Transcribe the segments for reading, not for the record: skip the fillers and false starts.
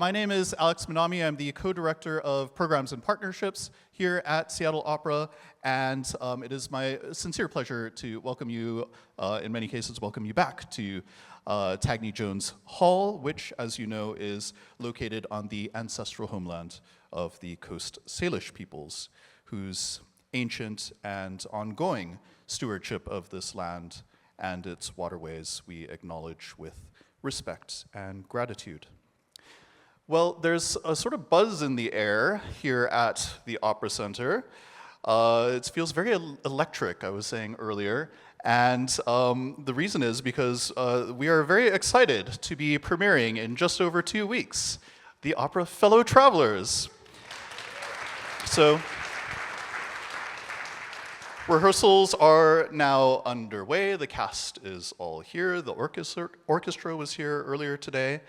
My name is Alex Minami. I'm the co-director of programs and partnerships here at Seattle Opera, and it is my sincere pleasure to welcome you, in many cases, welcome you back to Tagney Jones Hall, which, as you know, is located on the ancestral homeland of the Coast Salish peoples, whose ancient and ongoing stewardship of this land and its waterways we acknowledge with respect and gratitude. Well, there's a sort of buzz in the air here at the Opera Center. It feels very electric, I was saying earlier, and the reason is because we are very excited to be premiering in just over 2 weeks the opera Fellow Travelers. So, rehearsals are now underway. The cast is all here. The orchestra was here earlier today.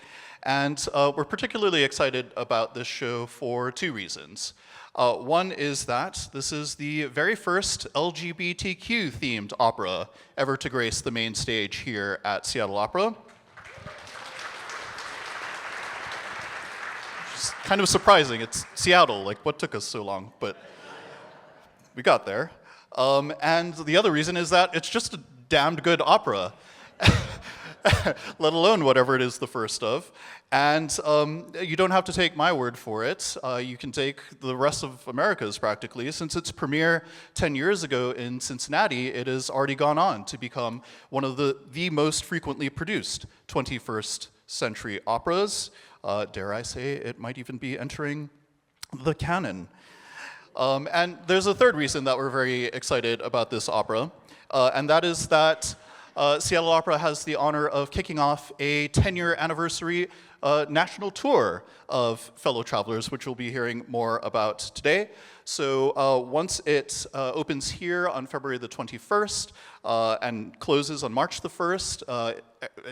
And we're particularly excited about this show for 2 reasons. One is that this is the very first LGBTQ-themed opera ever to grace the main stage here at Seattle Opera. It's kind of surprising. It's Seattle. Like, what took us so long? But we got there. And the other reason is that it's just a damned good opera, let alone whatever it is the first of. And you don't have to take my word for it. You can take the rest of America's practically. Since its premiere 10 years ago in Cincinnati, it has already gone on to become one of the most frequently produced 21st century operas. Dare I say, it might even be entering the canon. And there's a third reason that we're very excited about this opera, and that is that Seattle Opera has the honor of kicking off a 10-year anniversary national tour of Fellow Travelers, which we'll be hearing more about today. So once it opens here on February the 21st and closes on March the 1st,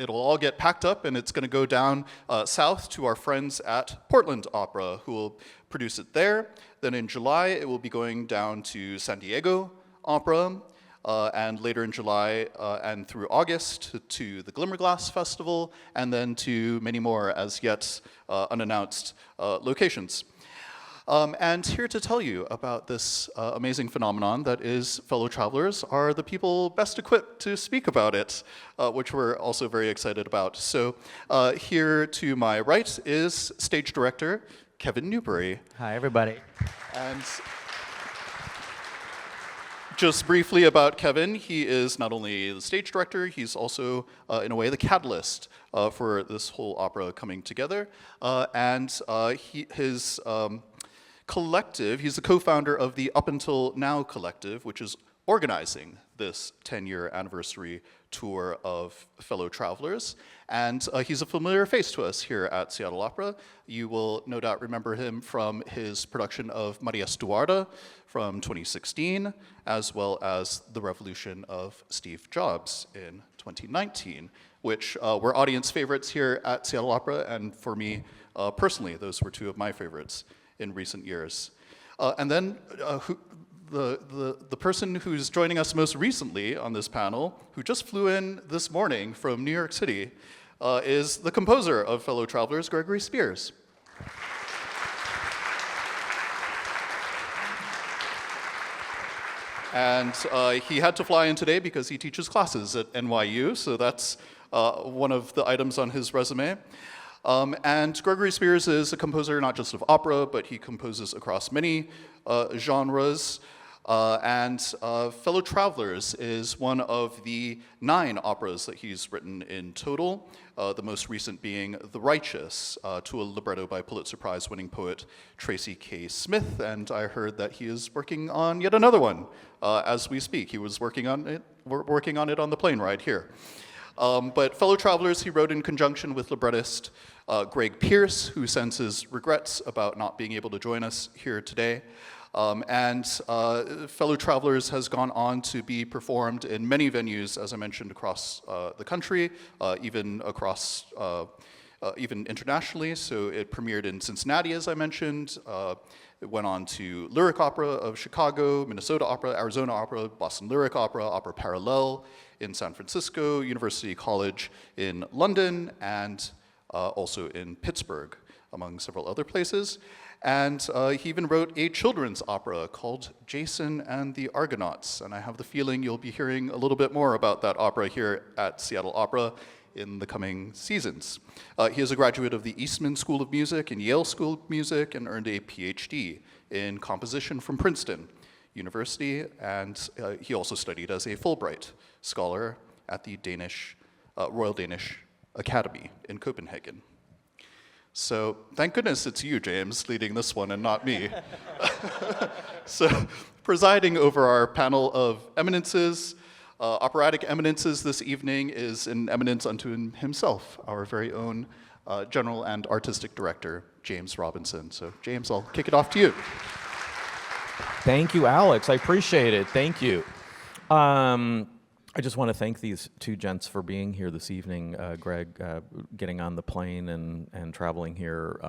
it'll all get packed up and it's going to go down south to our friends at Portland Opera, who will produce it there. Then in July, it will be going down to San Diego Opera, and later in July and through August to the Glimmerglass Festival, and then to many more as yet unannounced locations. And here to tell you about this amazing phenomenon that is Fellow Travelers are the people best equipped to speak about it, which we're also very excited about. So here to my right is stage director Kevin Newbury. Hi, everybody. And just briefly about Kevin, he is not only the stage director, he's also, in a way, the catalyst for this whole opera coming together. His collective, he's the co-founder of the Up Until Now collective, which is organizing this 10-year anniversary tour of Fellow Travelers. And he's a familiar face to us here at Seattle Opera. You will no doubt remember him from his production of Maria Stuarda from 2016, as well as The Revolution of Steve Jobs in 2019, which were audience favorites here at Seattle Opera, and for me personally, those were 2 of my favorites in recent years. And then the person who's joining us most recently on this panel, who just flew in this morning from New York City, is the composer of Fellow Travelers, Gregory Spears. And he had to fly in today because he teaches classes at NYU, so that's one of the items on his resume. And Gregory Spears is a composer not just of opera, but he composes across many genres. Fellow Travelers is one of the 9 operas that he's written in total, the most recent being The Righteous, to a libretto by Pulitzer Prize-winning poet Tracy K. Smith, and I heard that he is working on yet another one as we speak. He was working on it on the plane ride here. But Fellow Travelers he wrote in conjunction with librettist Greg Pierce, who sends his regrets about not being able to join us here today. Fellow Travelers has gone on to be performed in many venues, as I mentioned, across the country, even internationally. So it premiered in Cincinnati, as I mentioned. It went on to Lyric Opera of Chicago, Minnesota Opera, Arizona Opera, Boston Lyric Opera, Opera Parallel in San Francisco, University College in London, and also in Pittsburgh. among several other places. And he even wrote a children's opera called Jason and the Argonauts. And I have the feeling you'll be hearing a little bit more about that opera here at Seattle Opera in the coming seasons. He is a graduate of the Eastman School of Music and Yale School of Music and earned a PhD in composition from Princeton University. And he also studied as a Fulbright scholar at the Royal Danish Academy in Copenhagen. So thank goodness it's you, James, leading this one and not me. So presiding over our panel of eminences, operatic eminences this evening is an eminence unto himself, our very own general and artistic director, James Robinson. So James, I'll kick it off to you. Thank you, Alex. I appreciate it. Thank you. I just want to thank these two gents for being here this evening. Greg, getting on the plane and traveling here,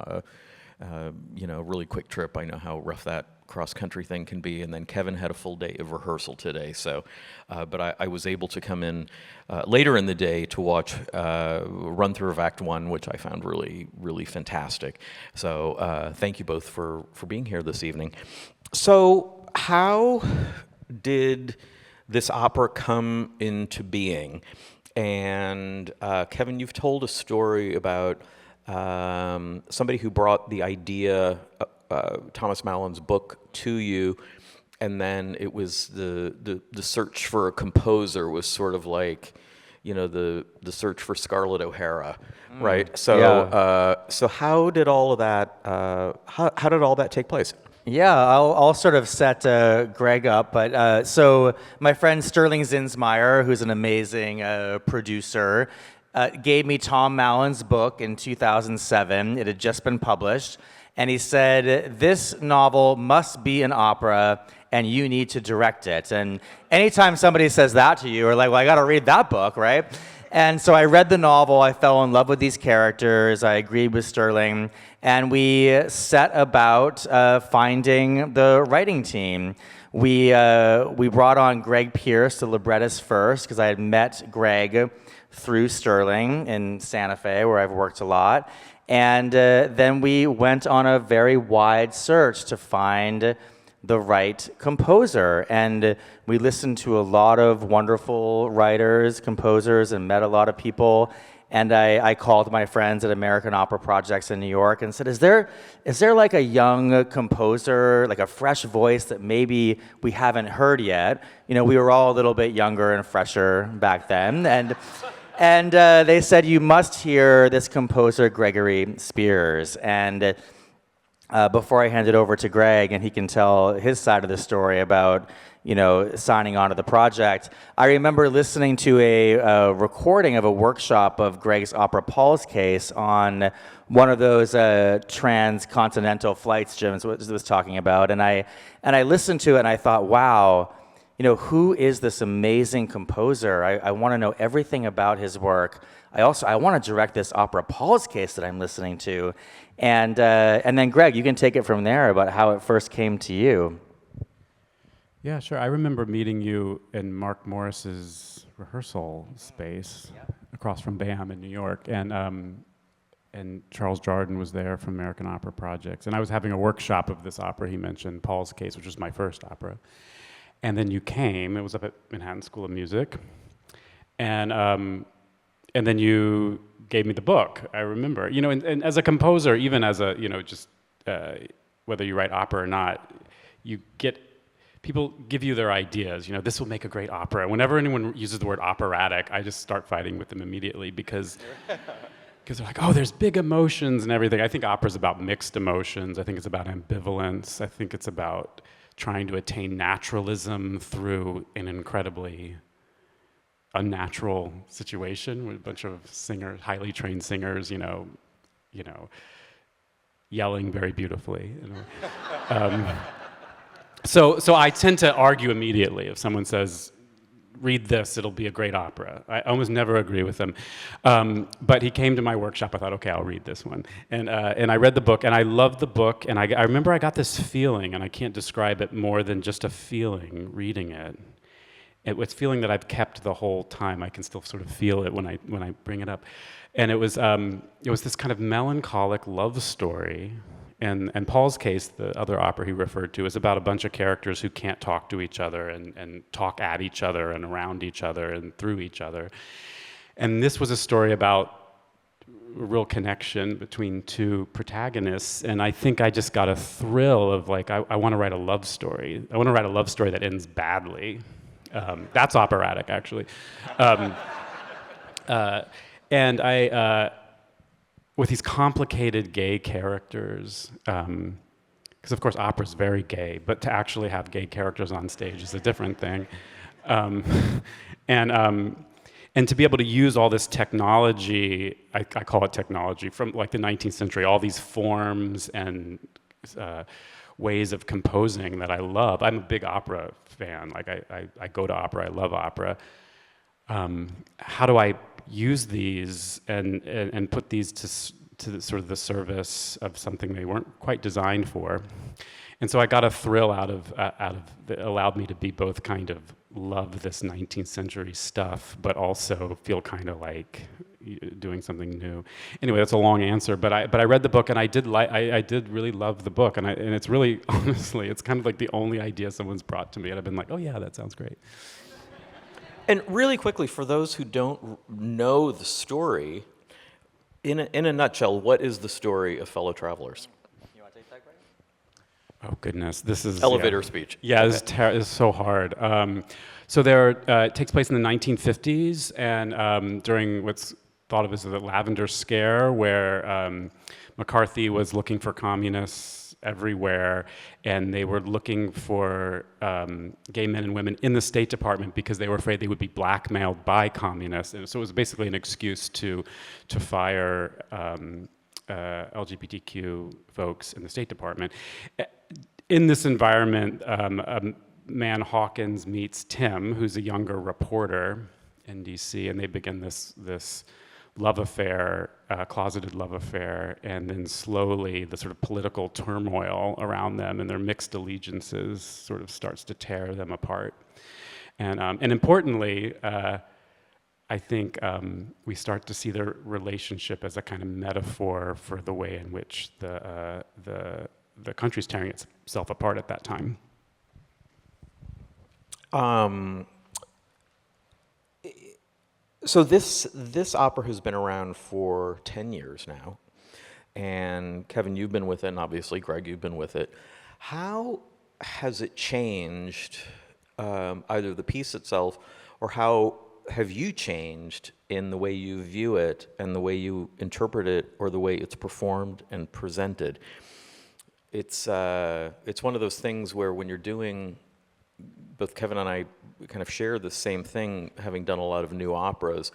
really quick trip. I know how rough that cross-country thing can be. And then Kevin had a full day of rehearsal today. So, but I was able to come in later in the day to watch run through of Act One, which I found really, really fantastic. So thank you both for being here this evening. So how did this opera come into being? And Kevin, you've told a story about somebody who brought the idea, Thomas Mallon's book, to you, and then it was the search for a composer was sort of like, the search for Scarlett O'Hara, right? So yeah. So how did all of that? How did all that take place? Yeah, I'll sort of set Greg up, but so my friend Sterling Zinsmeyer, who's an amazing producer, gave me Tom Mallon's book in 2007. It had just been published, and he said, this novel must be an opera, and you need to direct it. And anytime somebody says that to you, or like, well, I got to read that book, right? And so I read the novel, I fell in love with these characters, I agreed with Sterling, and we set about finding the writing team. We brought on Greg Pierce, the librettist, first, because I had met Greg through Sterling in Santa Fe, where I've worked a lot. And then we went on a very wide search to find the right composer. And we listened to a lot of wonderful writers, composers, and met a lot of people. And I called my friends at American Opera Projects in New York and said, is there like a young composer, like a fresh voice that maybe we haven't heard yet? We were all a little bit younger and fresher back then. And they said, you must hear this composer, Gregory Spears. And before I hand it over to Greg, and he can tell his side of the story about, signing on to the project, I remember listening to a recording of a workshop of Greg's opera Paul's Case on one of those transcontinental flights Jim was talking about, and I listened to it and I thought, wow, who is this amazing composer? I want to know everything about his work. I want to direct this opera Paul's Case that I'm listening to. And then Greg, you can take it from there about how it first came to you. Yeah, sure. I remember meeting you in Mark Morris's rehearsal space across from BAM in New York, and Charles Jardin was there from American Opera Projects, and I was having a workshop of this opera he mentioned, Paul's Case, which was my first opera. And then you came. It was up at Manhattan School of Music, and then you gave me the book. I remember, and as a composer, even as a, whether you write opera or not, people give you their ideas. This will make a great opera. Whenever anyone uses the word operatic, I just start fighting with them immediately because they're like, oh, there's big emotions and everything. I think opera's about mixed emotions. I think it's about ambivalence. I think it's about trying to attain naturalism through an incredibly unnatural situation with a bunch of singers, highly trained singers, yelling very beautifully. So I tend to argue immediately if someone says, read this, it'll be a great opera. I almost never agree with them. But he came to my workshop, I thought, okay, I'll read this one. And I read the book, and I loved the book, and I remember I got this feeling, and I can't describe it more than just a feeling reading it. it was feeling that I've kept the whole time. I can still sort of feel it when I bring it up. And it was this kind of melancholic love story. And Paul's case, the other opera he referred to, is about a bunch of characters who can't talk to each other and talk at each other and around each other and through each other. And this was a story about a real connection between two protagonists, and I think I just got a thrill of like, I want to write a love story. I want to write a love story that ends badly. That's operatic, actually. And I, with these complicated gay characters, because of course opera's very gay, but to actually have gay characters on stage is a different thing. And to be able to use all this technology, I call it technology, from like the 19th century, all these forms and ways of composing that I love. I'm a big opera fan. Like I go to opera, I love opera. How do I use these and put these to the, sort of the service of something they weren't quite designed for? And so I got a thrill out of that allowed me to be both kind of love this 19th century stuff, but also feel kind of like doing something new. Anyway, that's a long answer, but I read the book and I did really love the book, and it's really, honestly, it's kind of like the only idea someone's brought to me, and I've been like, oh yeah, that sounds great. And really quickly, for those who don't know the story, in a nutshell, what is the story of Fellow Travelers? Oh goodness, this is elevator speech. Yeah, okay. This is so hard. So it takes place in the 1950s, and during what's thought of as the Lavender Scare, where McCarthy was looking for communists everywhere, and they were looking for gay men and women in the State Department because they were afraid they would be blackmailed by communists. And so it was basically an excuse to fire LGBTQ folks in the State Department. In this environment, Man Hawkins meets Tim, who's a younger reporter in DC, and they begin this love affair, closeted love affair, and then slowly the sort of political turmoil around them and their mixed allegiances sort of starts to tear them apart. And importantly, I think we start to see their relationship as a kind of metaphor for the way in which the country's tearing itself apart at that time. So this opera has been around for 10 years now, and Kevin, you've been with it, and obviously Greg, you've been with it. How has it changed, either the piece itself, or how have you changed in the way you view it and the way you interpret it, or the way it's performed and presented? It's one of those things where when you're doing, both Kevin and I kind of share the same thing, having done a lot of new operas,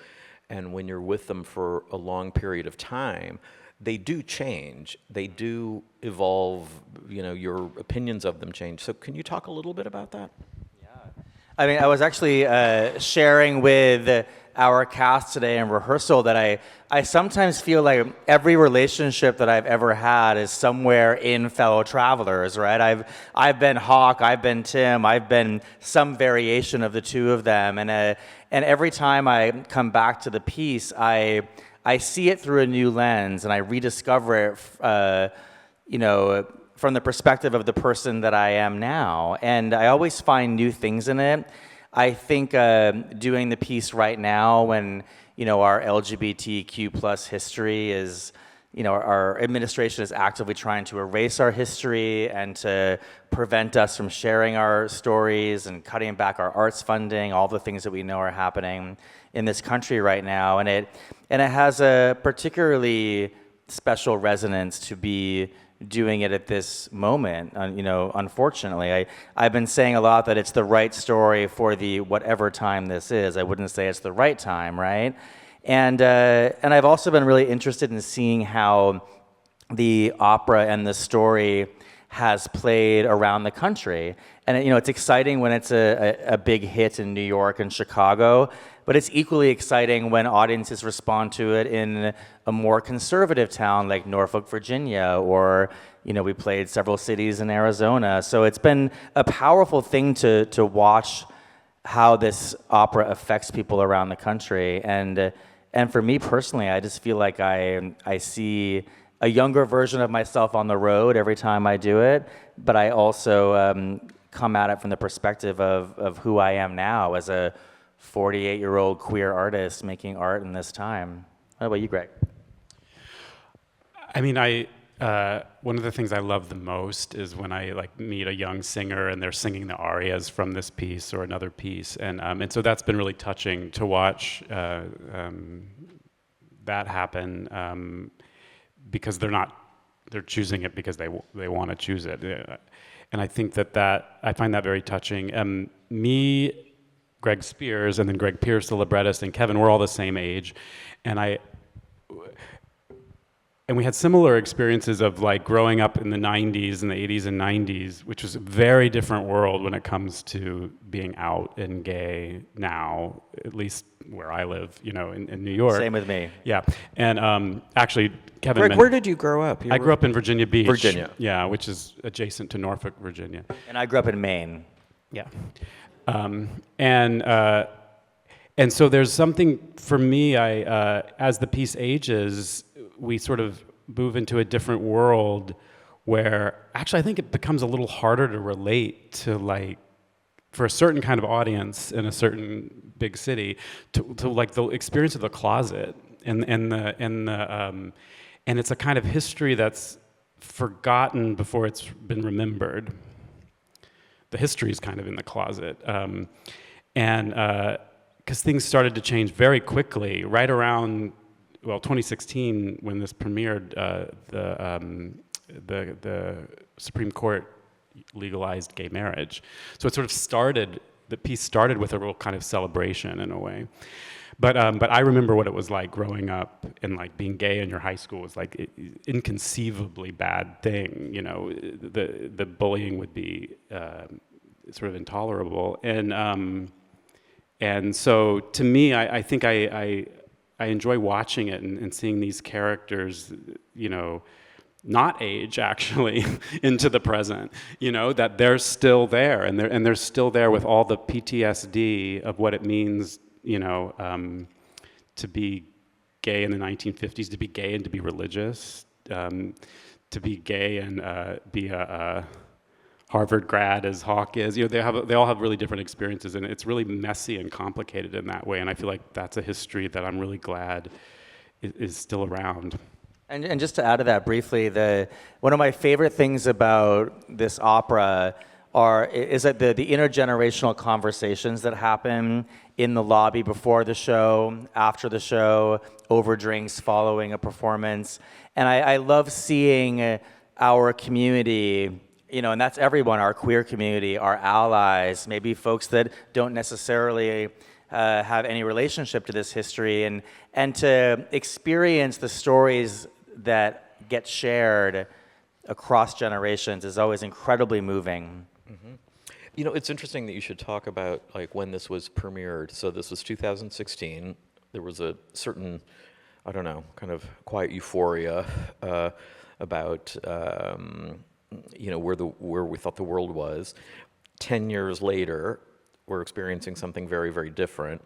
and when you're with them for a long period of time, they do change, they do evolve, your opinions of them change. So can you talk a little bit about that? I mean, I was actually sharing with our cast today in rehearsal that I sometimes feel like every relationship that I've ever had is somewhere in Fellow Travelers, right? I've been Hawk, I've been Tim, I've been some variation of the two of them, and every time I come back to the piece, I see it through a new lens, and I rediscover it, from the perspective of the person that I am now. And I always find new things in it. I think doing the piece right now when, our LGBTQ plus history is, our administration is actively trying to erase our history and to prevent us from sharing our stories and cutting back our arts funding, all the things that we know are happening in this country right now. And it has a particularly special resonance to be doing it at this moment. Unfortunately, I've been saying a lot that it's the right story for the whatever time this is. I wouldn't say it's the right time, right? And I've also been really interested in seeing how the opera and the story has played around the country. And it's exciting when it's a big hit in New York and Chicago, but it's equally exciting when audiences respond to it in a more conservative town like Norfolk, Virginia, or we played several cities in Arizona. So it's been a powerful thing to watch how this opera affects people around the country. And for me personally, I just feel like I see a younger version of myself on the road every time I do it, but I also come at it from the perspective of who I am now as a 48-year-old queer artist making art in this time. How about you, Greg? I mean, one of the things I love the most is when I meet a young singer and they're singing the arias from this piece or another piece, and so that's been really touching to watch that happen, because they're choosing it because they want to choose it, and I think that I find that very touching. Me, Greg Spears, and then Greg Pierce, the librettist, and Kevin, we're all the same age, and we had similar experiences of growing up in the 90s and the 80s and 90s, which was a very different world when it comes to being out and gay now, at least where I live, in New York. Same with me. Yeah, and actually, Kevin. Greg, where did you grow up? I grew up in Virginia Beach. Virginia. Yeah, which is adjacent to Norfolk, Virginia. And I grew up in Maine. Yeah. And so there's something for me, as the piece ages, we sort of move into a different world where actually I think it becomes a little harder to relate to for a certain kind of audience in a certain big city to the experience of the closet and it's a kind of history that's forgotten before it's been remembered. The history is kind of in the closet. Because things started to change very quickly, right around 2016 when this premiered, the Supreme Court legalized gay marriage. So it sort of the piece started with a real kind of celebration in a way. But I remember what it was like growing up and being gay in your high school was inconceivably bad thing. The bullying would be sort of intolerable. And so to me, I think I enjoy watching it and seeing these characters, not age actually into the present, that they're still there and they're still there with all the PTSD of what it means, to be gay in the 1950s, to be gay and to be religious, to be gay and be a Harvard grad as Hawk is. They all have really different experiences, and it's really messy and complicated in that way. And I feel like that's a history that I'm really glad is still around. And just to add to that briefly, one of my favorite things about this opera is that the intergenerational conversations that happen in the lobby before the show, after the show, over drinks, following a performance. And I love seeing our community, and that's everyone, our queer community, our allies, maybe folks that don't necessarily have any relationship to this history, and to experience the stories that get shared across generations is always incredibly moving. Mm-hmm. It's interesting that you should talk about when this was premiered. So this was 2016. There was a certain, I don't know, kind of quiet euphoria about where we thought the world was. 10 years later, we're experiencing something very, very different.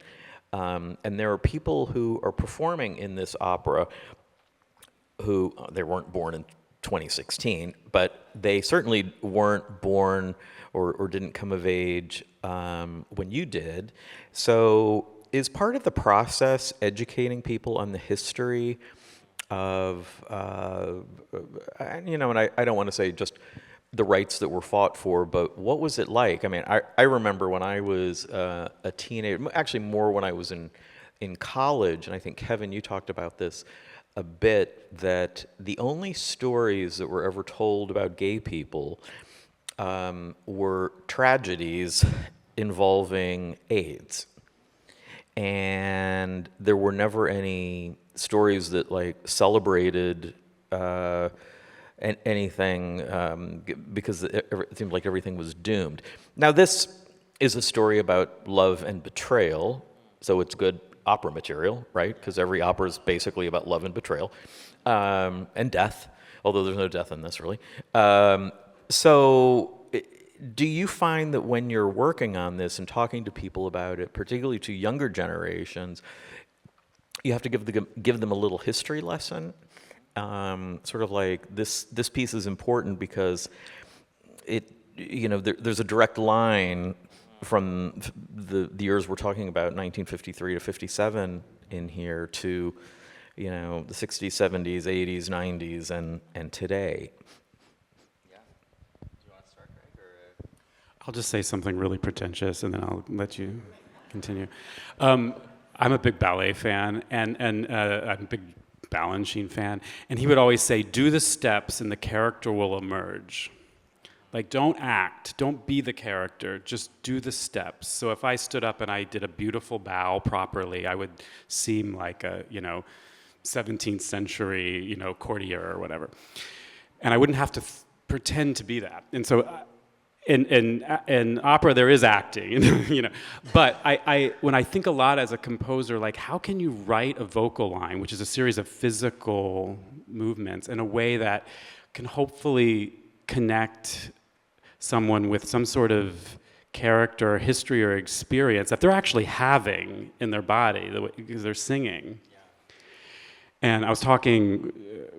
And there are people who are performing in this opera who they weren't born in 2016, but they certainly weren't born or didn't come of age when you did. So is part of the process educating people on the history of, and I don't want to say just the rights that were fought for, but what was it like? I mean, I remember when I was a teenager, actually more when I was in college, and I think, Kevin, you talked about this a bit, that the only stories that were ever told about gay people were tragedies involving AIDS. And there were never any stories that celebrated anything because it seemed like everything was doomed. Now this is a story about love and betrayal, so it's good opera material, right? Because every opera is basically about love and betrayal, and death, although there's no death in this really. So do you find that when you're working on this and talking to people about it, particularly to younger generations, you have to give them a little history lesson? Sort of like this piece is important because there's a direct line from the years we're talking about, 1953 to 57 in here, to the 60s, 70s, 80s, 90s, and today. Yeah. Do you want to start, Greg? Or? I'll just say something really pretentious, and then I'll let you continue. I'm a big ballet fan, and I'm a big Balanchine fan, and he would always say, do the steps and the character will emerge. Like, don't act, don't be the character, just do the steps. So if I stood up and I did a beautiful bow properly, I would seem like a, 17th century, courtier or whatever. And I wouldn't have to pretend to be that. And so in opera, there is acting, But when I think a lot as a composer, like, how can you write a vocal line, which is a series of physical movements, in a way that can hopefully connect someone with some sort of character, history, or experience that they're actually having in their body because they're singing. And I was talking,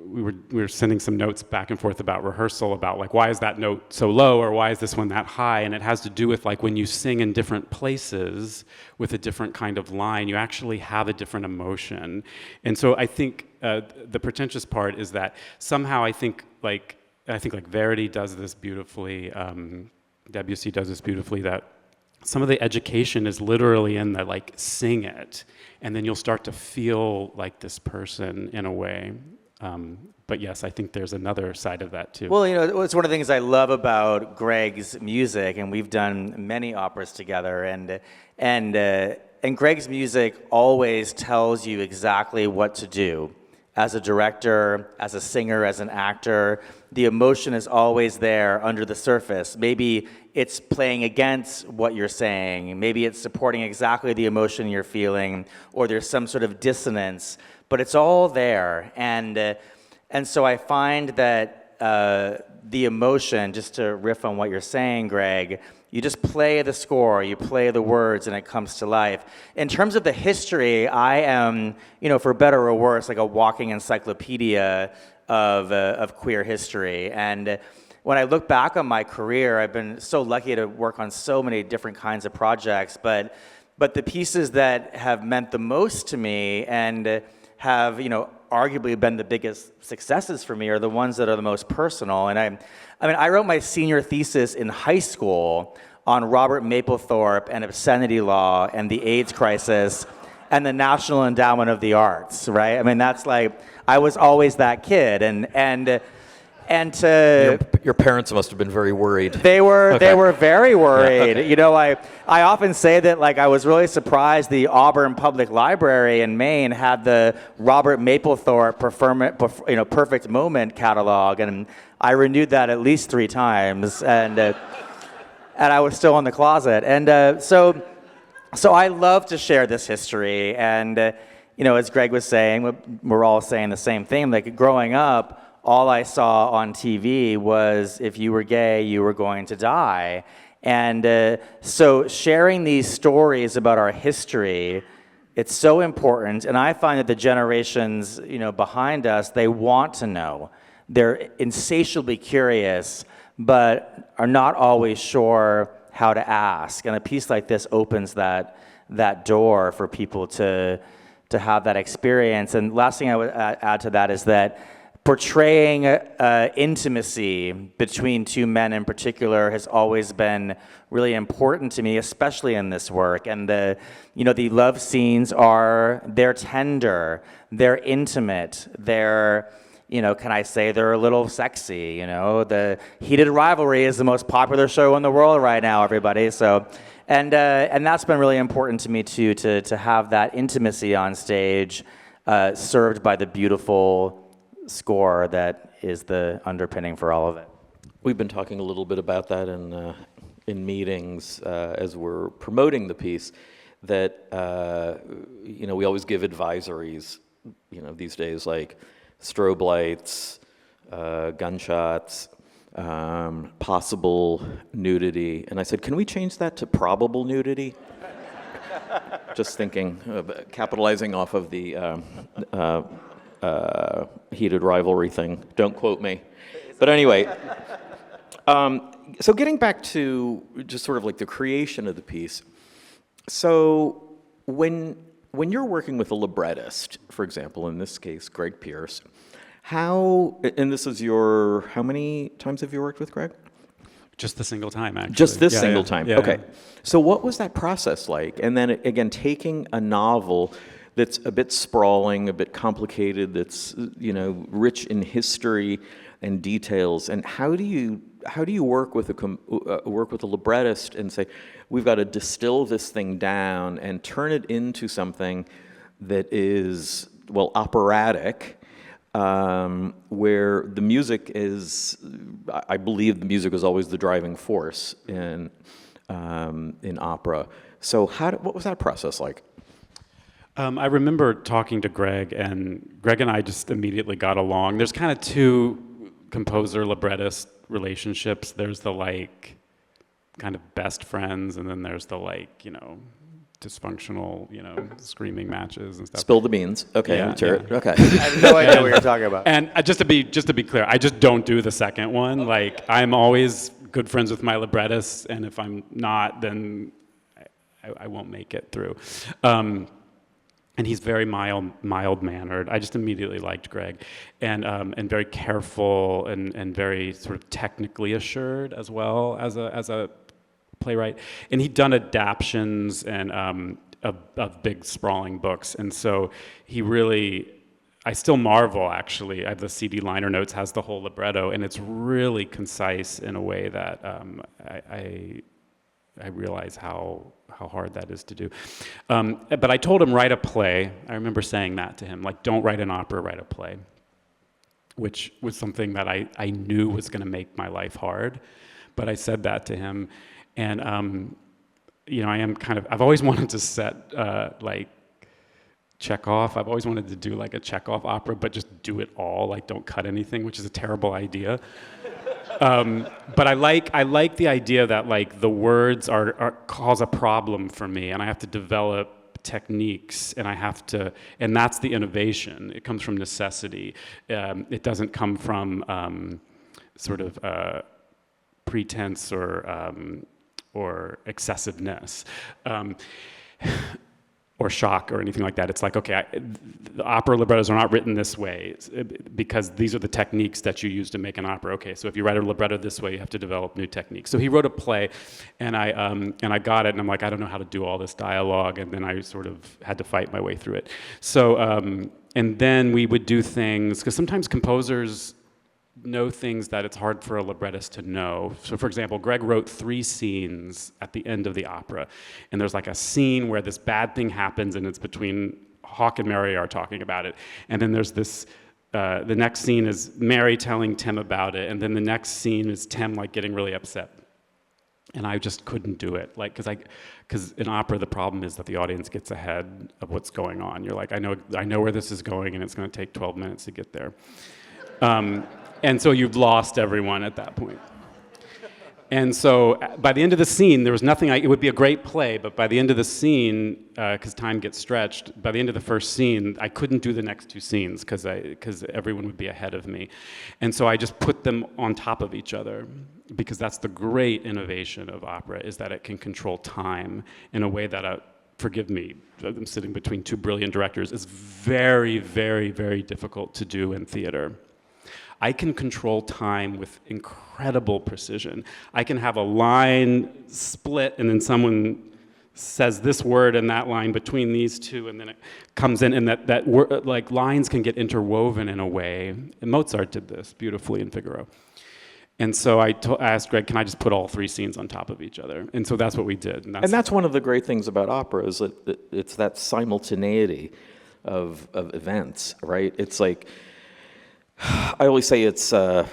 we were sending some notes back and forth about rehearsal, about like, why is that note so low, or why is this one that high? And it has to do with like when you sing in different places with a different kind of line, you actually have a different emotion. And so I think the pretentious part is that somehow I think like Verdi does this beautifully, Debussy does this beautifully, that some of the education is literally in the like, sing it, and then you'll start to feel like this person in a way. But yes, I think there's another side of that too. Well, it's one of the things I love about Greg's music, and we've done many operas together, and Greg's music always tells you exactly what to do. As a director, as a singer, as an actor, the emotion is always there under the surface. Maybe it's playing against what you're saying. Maybe it's supporting exactly the emotion you're feeling, or there's some sort of dissonance, but it's all there. And so I find that the emotion, just to riff on what you're saying, Greg, you just play the score, you play the words, and it comes to life. In terms of the history, I am, for better or worse, like a walking encyclopedia of queer history. And when I look back on my career, I've been so lucky to work on so many different kinds of projects, but the pieces that have meant the most to me and have, arguably been the biggest successes for me are the ones that are the most personal. And I wrote my senior thesis in high school on Robert Mapplethorpe and obscenity law and the AIDS crisis and the National Endowment of the Arts, right? That's like, I was always that kid, and to your parents must have been very worried. They were very worried. Yeah, okay. I often say that like I was really surprised the Auburn Public Library in Maine had the Robert Mapplethorpe Perfect Moment catalog, and I renewed that at least 3 times, and I was still in the closet. And so I love to share this history, and as Greg was saying, we're all saying the same thing. Like growing up, all I saw on TV was if you were gay, you were going to die. And so sharing these stories about our history, it's so important. And I find that the generations, behind us, they want to know. They're insatiably curious, but are not always sure how to ask. And a piece like this opens that door for people to have that experience. And last thing I would add to that is that portraying intimacy between 2 men in particular has always been really important to me, especially in this work. And the love scenes they're tender, they're intimate, they're, can I say they're a little sexy, The Heated Rivalry is the most popular show in the world right now, everybody. So, and that's been really important to me too, to have that intimacy on stage, served by the beautiful score that is the underpinning for all of it. We've been talking a little bit about that in meetings as we're promoting the piece, that we always give advisories these days, like strobe lights, gunshots, possible nudity. And I said, can we change that to probable nudity? Just thinking, capitalizing off of the heated rivalry thing. Don't quote me. But anyway, so getting back to just sort of like the creation of the piece. So when you're working with a librettist, for example, in this case, Greg Pierce, and this is how many times have you worked with Greg? Just the single time, actually. Just this single time, yeah, okay. yeah. So what was that process like? And then again, taking a novel that's a bit sprawling, a bit complicated, that's rich in history and details, and how do you work with a librettist and say, we've got to distill this thing down and turn it into something that is, well, operatic, where the music is, I believe the music is always the driving force in opera. So what was that process like? I remember talking to Greg, and Greg and I just immediately got along. There's kind of two composer librettist relationships. There's the kind of best friends, and then there's the dysfunctional, screaming matches and stuff. Spill the beans. Okay, Yeah, let's hear it. yeah. Okay. I have no idea what you're talking about. And just to be clear, I just don't do the second one. I'm always good friends with my librettists, and if I'm not, then I won't make it through. And he's very mild-mannered. I just immediately liked Greg, and very careful and very sort of technically assured as well as a playwright. And he'd done adaptions and of big sprawling books, and so he really. I still marvel, actually. The CD liner notes has the whole libretto, and it's really concise in a way that I realize how hard that is to do. But I told him, write a play. I remember saying that to him, don't write an opera, write a play, which was something that I knew was going to make my life hard. But I said that to him, and I've always wanted to set Chekhov. I've always wanted to do a Chekhov opera, but just do it all, don't cut anything, which is a terrible idea. But I like the idea that the words cause a problem for me, and I have to develop techniques, and that's the innovation. It comes from necessity. It doesn't come from sort of pretense or excessiveness. Or shock or anything like that. It's okay, the opera librettos are not written this way because these are the techniques that you use to make an opera. Okay, so if you write a libretto this way, you have to develop new techniques. So he wrote a play, and I got it, and I'm I don't know how to do all this dialogue, and then I sort of had to fight my way through it. So, and then we would do things, because sometimes composers know things that it's hard for a librettist to know. So for example, Greg wrote 3 scenes at the end of the opera, and there's a scene where this bad thing happens, and it's between Hawk and Mary are talking about it, and then there's this the next scene is Mary telling Tim about it, and then the next scene is Tim getting really upset. And I just couldn't do it, because in opera the problem is that the audience gets ahead of what's going on. You're I know where this is going, and it's going to take 12 minutes to get there. And so you've lost everyone at that point. And so by the end of the scene, there was nothing, it would be a great play, but by the end of the scene, because time gets stretched, by the end of the first scene, I couldn't do the next 2 scenes because everyone would be ahead of me. And so I just put them on top of each other, because that's the great innovation of opera, is that it can control time in a way that, forgive me, I'm sitting between 2 brilliant directors, is very, very, very difficult to do in theater. I can control time with incredible precision. I can have a line split, and then someone says this word and that line between these two, and then it comes in, and that word, lines can get interwoven in a way. And Mozart did this beautifully in Figaro. And so I asked Greg, can I just put all 3 scenes on top of each other? And so that's what we did. And that's one of the great things about opera, is that it's that simultaneity of events, right? It's I always say it's, working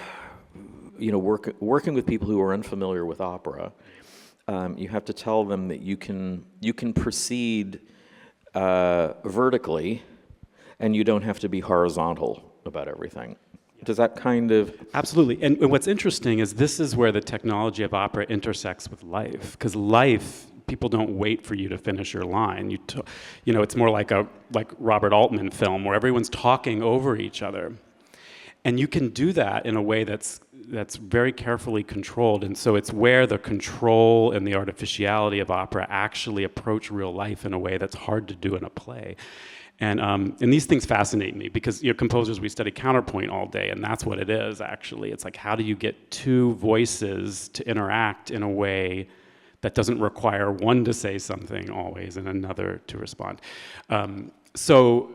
with people who are unfamiliar with opera. You have to tell them that you can proceed vertically, and you don't have to be horizontal about everything. Does that kind of... Absolutely. And what's interesting is this is where the technology of opera intersects with life, because life, people don't wait for you to finish your line. You know, it's more like Robert Altman film where everyone's talking over each other. And you can do that in a way that's very carefully controlled. And so it's where the control and the artificiality of opera actually approach real life in a way that's hard to do in a play. And these things fascinate me because, you know, composers, we study counterpoint all day, and that's what it is, actually. It's like, how do you get two voices to interact in a way that doesn't require one to say something always and another to respond? So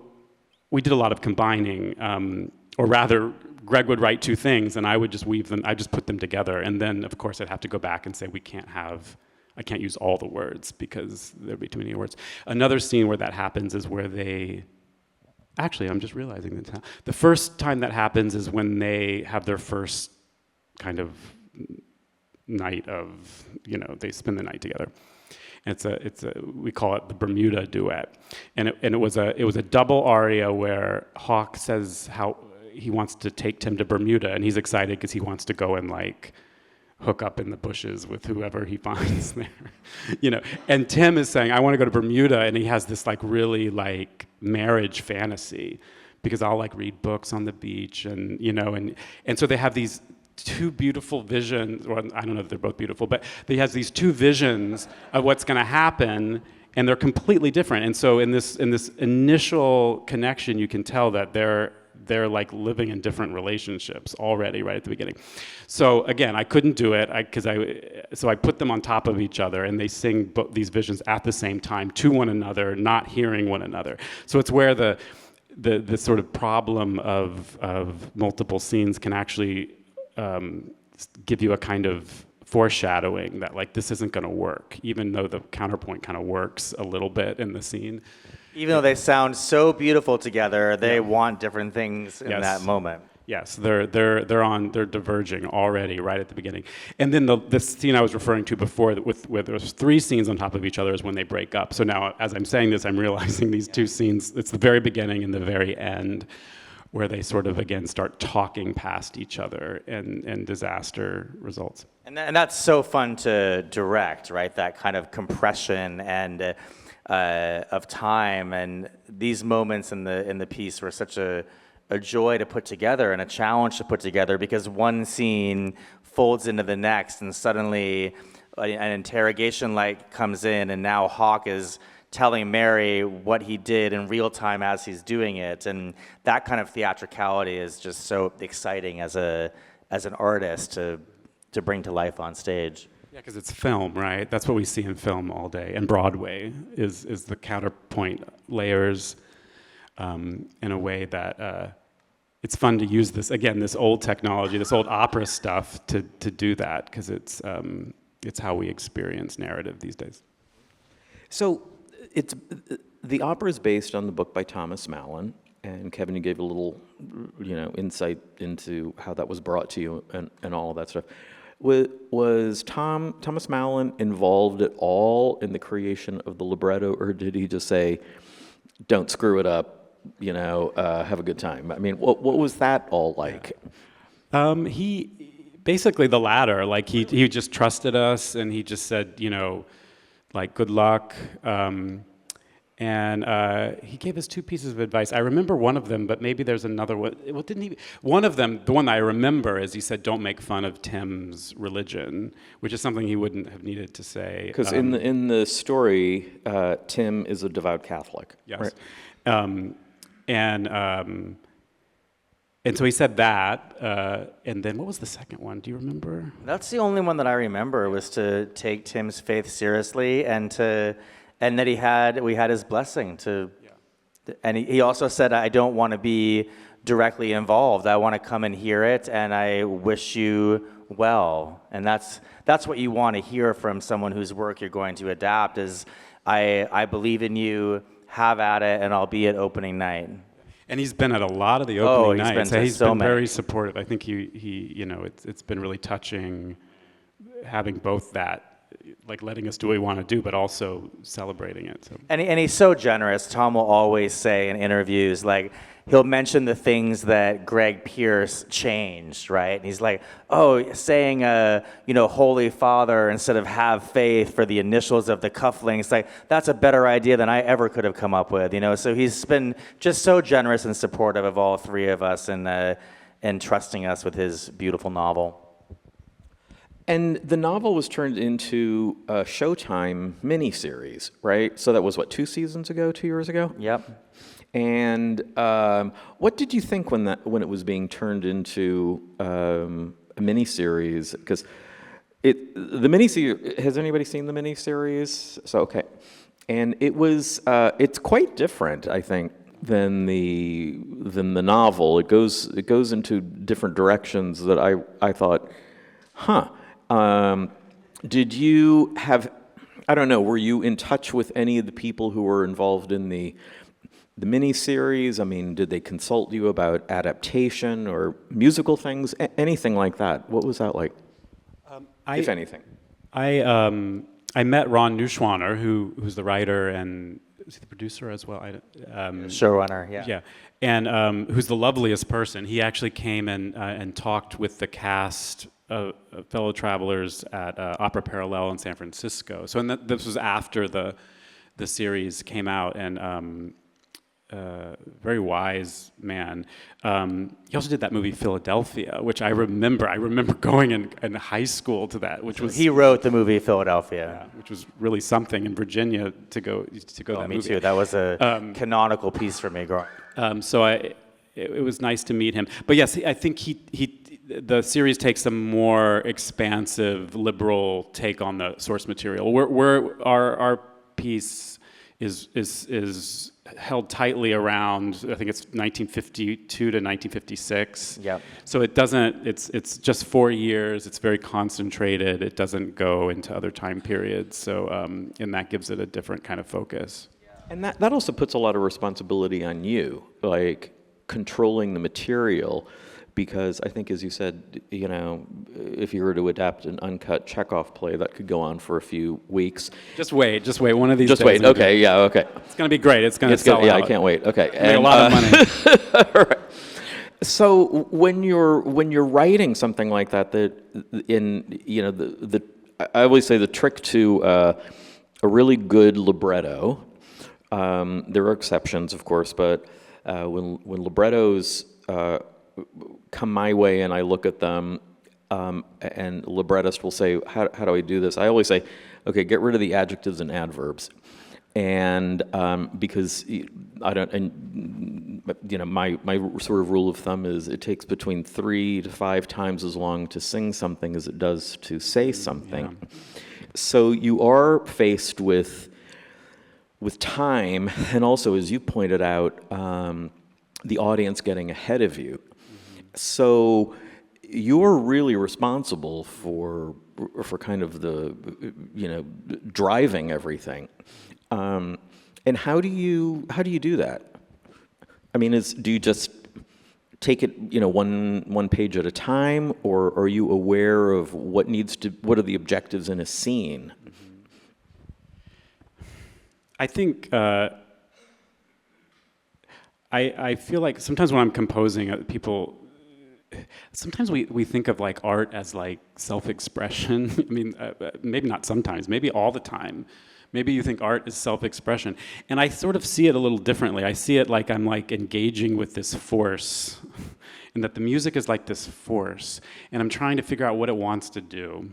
we did a lot of combining, or rather, Greg would write two things, and I would just weave them, I just put them together, and then, of course, I'd have to go back and say, I can't use all the words because there'd be too many words. Another scene where that happens is where actually, I'm just realizing this now. The first time that happens is when they have their first kind of night of, you know, they spend the night together. And we call it the Bermuda duet. And it was a double aria where Hawk says how he wants to take Tim to Bermuda, and he's excited because he wants to go and like hook up in the bushes with whoever he finds there, you know. And Tim is saying, I want to go to Bermuda, and he has this like really like marriage fantasy because I'll like read books on the beach, and you know, and so they have these two beautiful visions, or I don't know if they're both beautiful, but he has these two visions of what's going to happen, and they're completely different. And so in this initial connection, you can tell that they're like living in different relationships already right at the beginning. So again, I couldn't do it so I put them on top of each other, and they sing these visions at the same time to one another, not hearing one another. So it's where the sort of problem of multiple scenes can actually give you a kind of foreshadowing that like this isn't going to work, even though the counterpoint kind of works a little bit in the scene. Even though they sound so beautiful together, they want different things in that moment. Yes, they're diverging already right at the beginning. And then the scene I was referring to before, where there's three scenes on top of each other, is when they break up. So now, as I'm saying this, I'm realizing these two scenes, it's the very beginning and the very end, where they sort of, again, start talking past each other, and disaster results. And that's so fun to direct, right? That kind of compression and of time, and these moments in the piece were such a joy to put together and a challenge to put together, because one scene folds into the next, and suddenly an interrogation light comes in, and now Hawk is telling Mary what he did in real time as he's doing it, and that kind of theatricality is just so exciting as an artist to bring to life on stage. Yeah, because it's film, right? That's what we see in film all day. And Broadway is the counterpoint layers in a way that it's fun to use this, again, this old technology, this old opera stuff to do that, because it's how we experience narrative these days. So the opera is based on the book by Thomas Mallon, and Kevin, you gave a little, you know, insight into how that was brought to you and all of that stuff. Was Thomas Mallon involved at all in the creation of the libretto, or did he just say, "Don't screw it up, you know, have a good time"? I mean, what was that all like? He basically the latter. Like he just trusted us, and he just said, you know, like, good luck. And he gave us two pieces of advice. I remember one of them, but maybe there's another one. Well, didn't he? One of them, the one I remember, is he said, "Don't make fun of Tim's religion," which is something he wouldn't have needed to say. Because in the story, Tim is a devout Catholic. Yes. Right? And so he said that, and then what was the second one? Do you remember? That's the only one that I remember, was to take Tim's faith seriously, and that we had his blessing to. Yeah. And he also said, "I don't want to be directly involved. I want to come and hear it, and I wish you well." And that's what you want to hear from someone whose work you're going to adapt, is I believe in you, have at it, and I'll be at opening night. And he's been at a lot of the opening nights. He's been many. very supportive. I think he you know, it's been really touching having both that like letting us do what we want to do, but also celebrating it. So. And he's so generous. Tom will always say in interviews, like, he'll mention the things that Greg Pierce changed, right? And he's like, oh, saying, Holy Father instead of have faith for the initials of the cufflinks, like, that's a better idea than I ever could have come up with, So he's been just so generous and supportive of all three of us and trusting us with his beautiful novel. And the novel was turned into a Showtime miniseries, right? So that was, 2 seasons ago, 2 years ago? Yep. And what did you think when it was being turned into a miniseries? Because the miniseries, has anybody seen the miniseries? So, okay. And it's quite different, I think, than the novel. It goes into different directions that I thought, did you have, I don't know, were you in touch with any of the people who were involved in the miniseries? I mean, did they consult you about adaptation or musical things, anything like that? What was that like, if anything? I met Ron Neuschwaner, who's the writer and is he the producer as well? Showrunner, yeah. Yeah, and who's the loveliest person. He actually came and talked with the cast fellow travelers at Opera Parallel in San Francisco. So this was after the series came out, and very wise man. He also did that movie Philadelphia, which I remember. I remember going in high school to that, which was he wrote the movie Philadelphia, which was really something in Virginia to go that me movie. too. That was a canonical piece for me growing. So it was nice to meet him. But yes, I think the series takes a more expansive, liberal take on the source material. Our piece is held tightly around, I think it's 1952 to 1956. Yep. So it doesn't. It's just 4 years. It's very concentrated. It doesn't go into other time periods. So and that gives it a different kind of focus. And that also puts a lot of responsibility on you, like controlling the material, because I think, as you said, if you were to adapt an uncut Chekhov play, that could go on for a few weeks. Just wait. One of these Just days. wait. Okay. Yeah. Okay. It's going to be great. It's going to sell out. Yeah, I can't wait. Okay. Make a lot of money. Right. So when you're writing something like that, I always say the trick to a really good libretto. There are exceptions, of course, but when librettos come my way and I look at them, and the librettist will say, how do I do this? I always say, okay, get rid of the adjectives and adverbs. And because I don't, and my sort of rule of thumb is it takes between 3 to 5 times as long to sing something as it does to say something. Yeah. So you are faced with time, and also, as you pointed out, the audience getting ahead of you. So you're really responsible for kind of the, driving everything. And how do you do that? I mean, do you just take it, one page at a time, or are you aware of what are the objectives in a scene? I think I feel like sometimes when I'm composing, people. Sometimes we think of like art as like self-expression. I mean, maybe not sometimes, maybe all the time. Maybe you think art is self-expression. And I sort of see it a little differently. I see it like I'm like engaging with this force, and that the music is like this force, and I'm trying to figure out what it wants to do.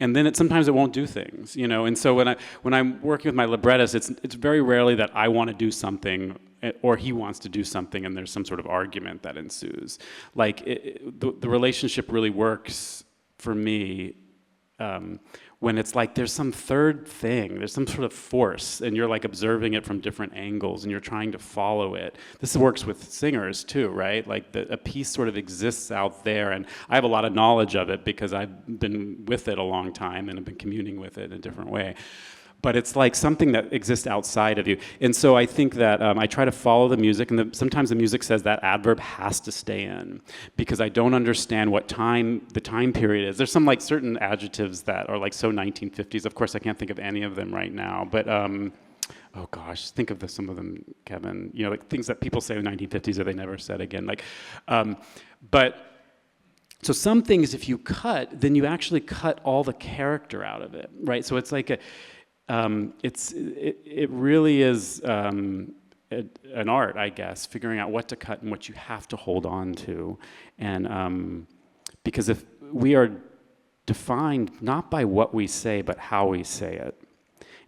And then sometimes it won't do things, And so when I'm working with my librettist, it's very rarely that I want to do something or he wants to do something, and there's some sort of argument that ensues. Like the relationship really works for me when it's like there's some third thing, there's some sort of force, and you're like observing it from different angles, and you're trying to follow it. This works with singers too, right? Like a piece sort of exists out there, and I have a lot of knowledge of it because I've been with it a long time and have been communing with it in a different way. but it's like something that exists outside of you. And so I think that I try to follow the music, and sometimes the music says that adverb has to stay in, because I don't understand what the time period is. There's some like certain adjectives that are like so 1950s. Of course, I can't think of any of them right now, but oh gosh, think of some of them, Kevin. You know, like things that people say in the 1950s that they never said again. Like, so some things, if you cut, then you actually cut all the character out of it, right? So it's like it really is an art, I guess, figuring out what to cut and what you have to hold on to, and because if we are defined not by what we say, but how we say it,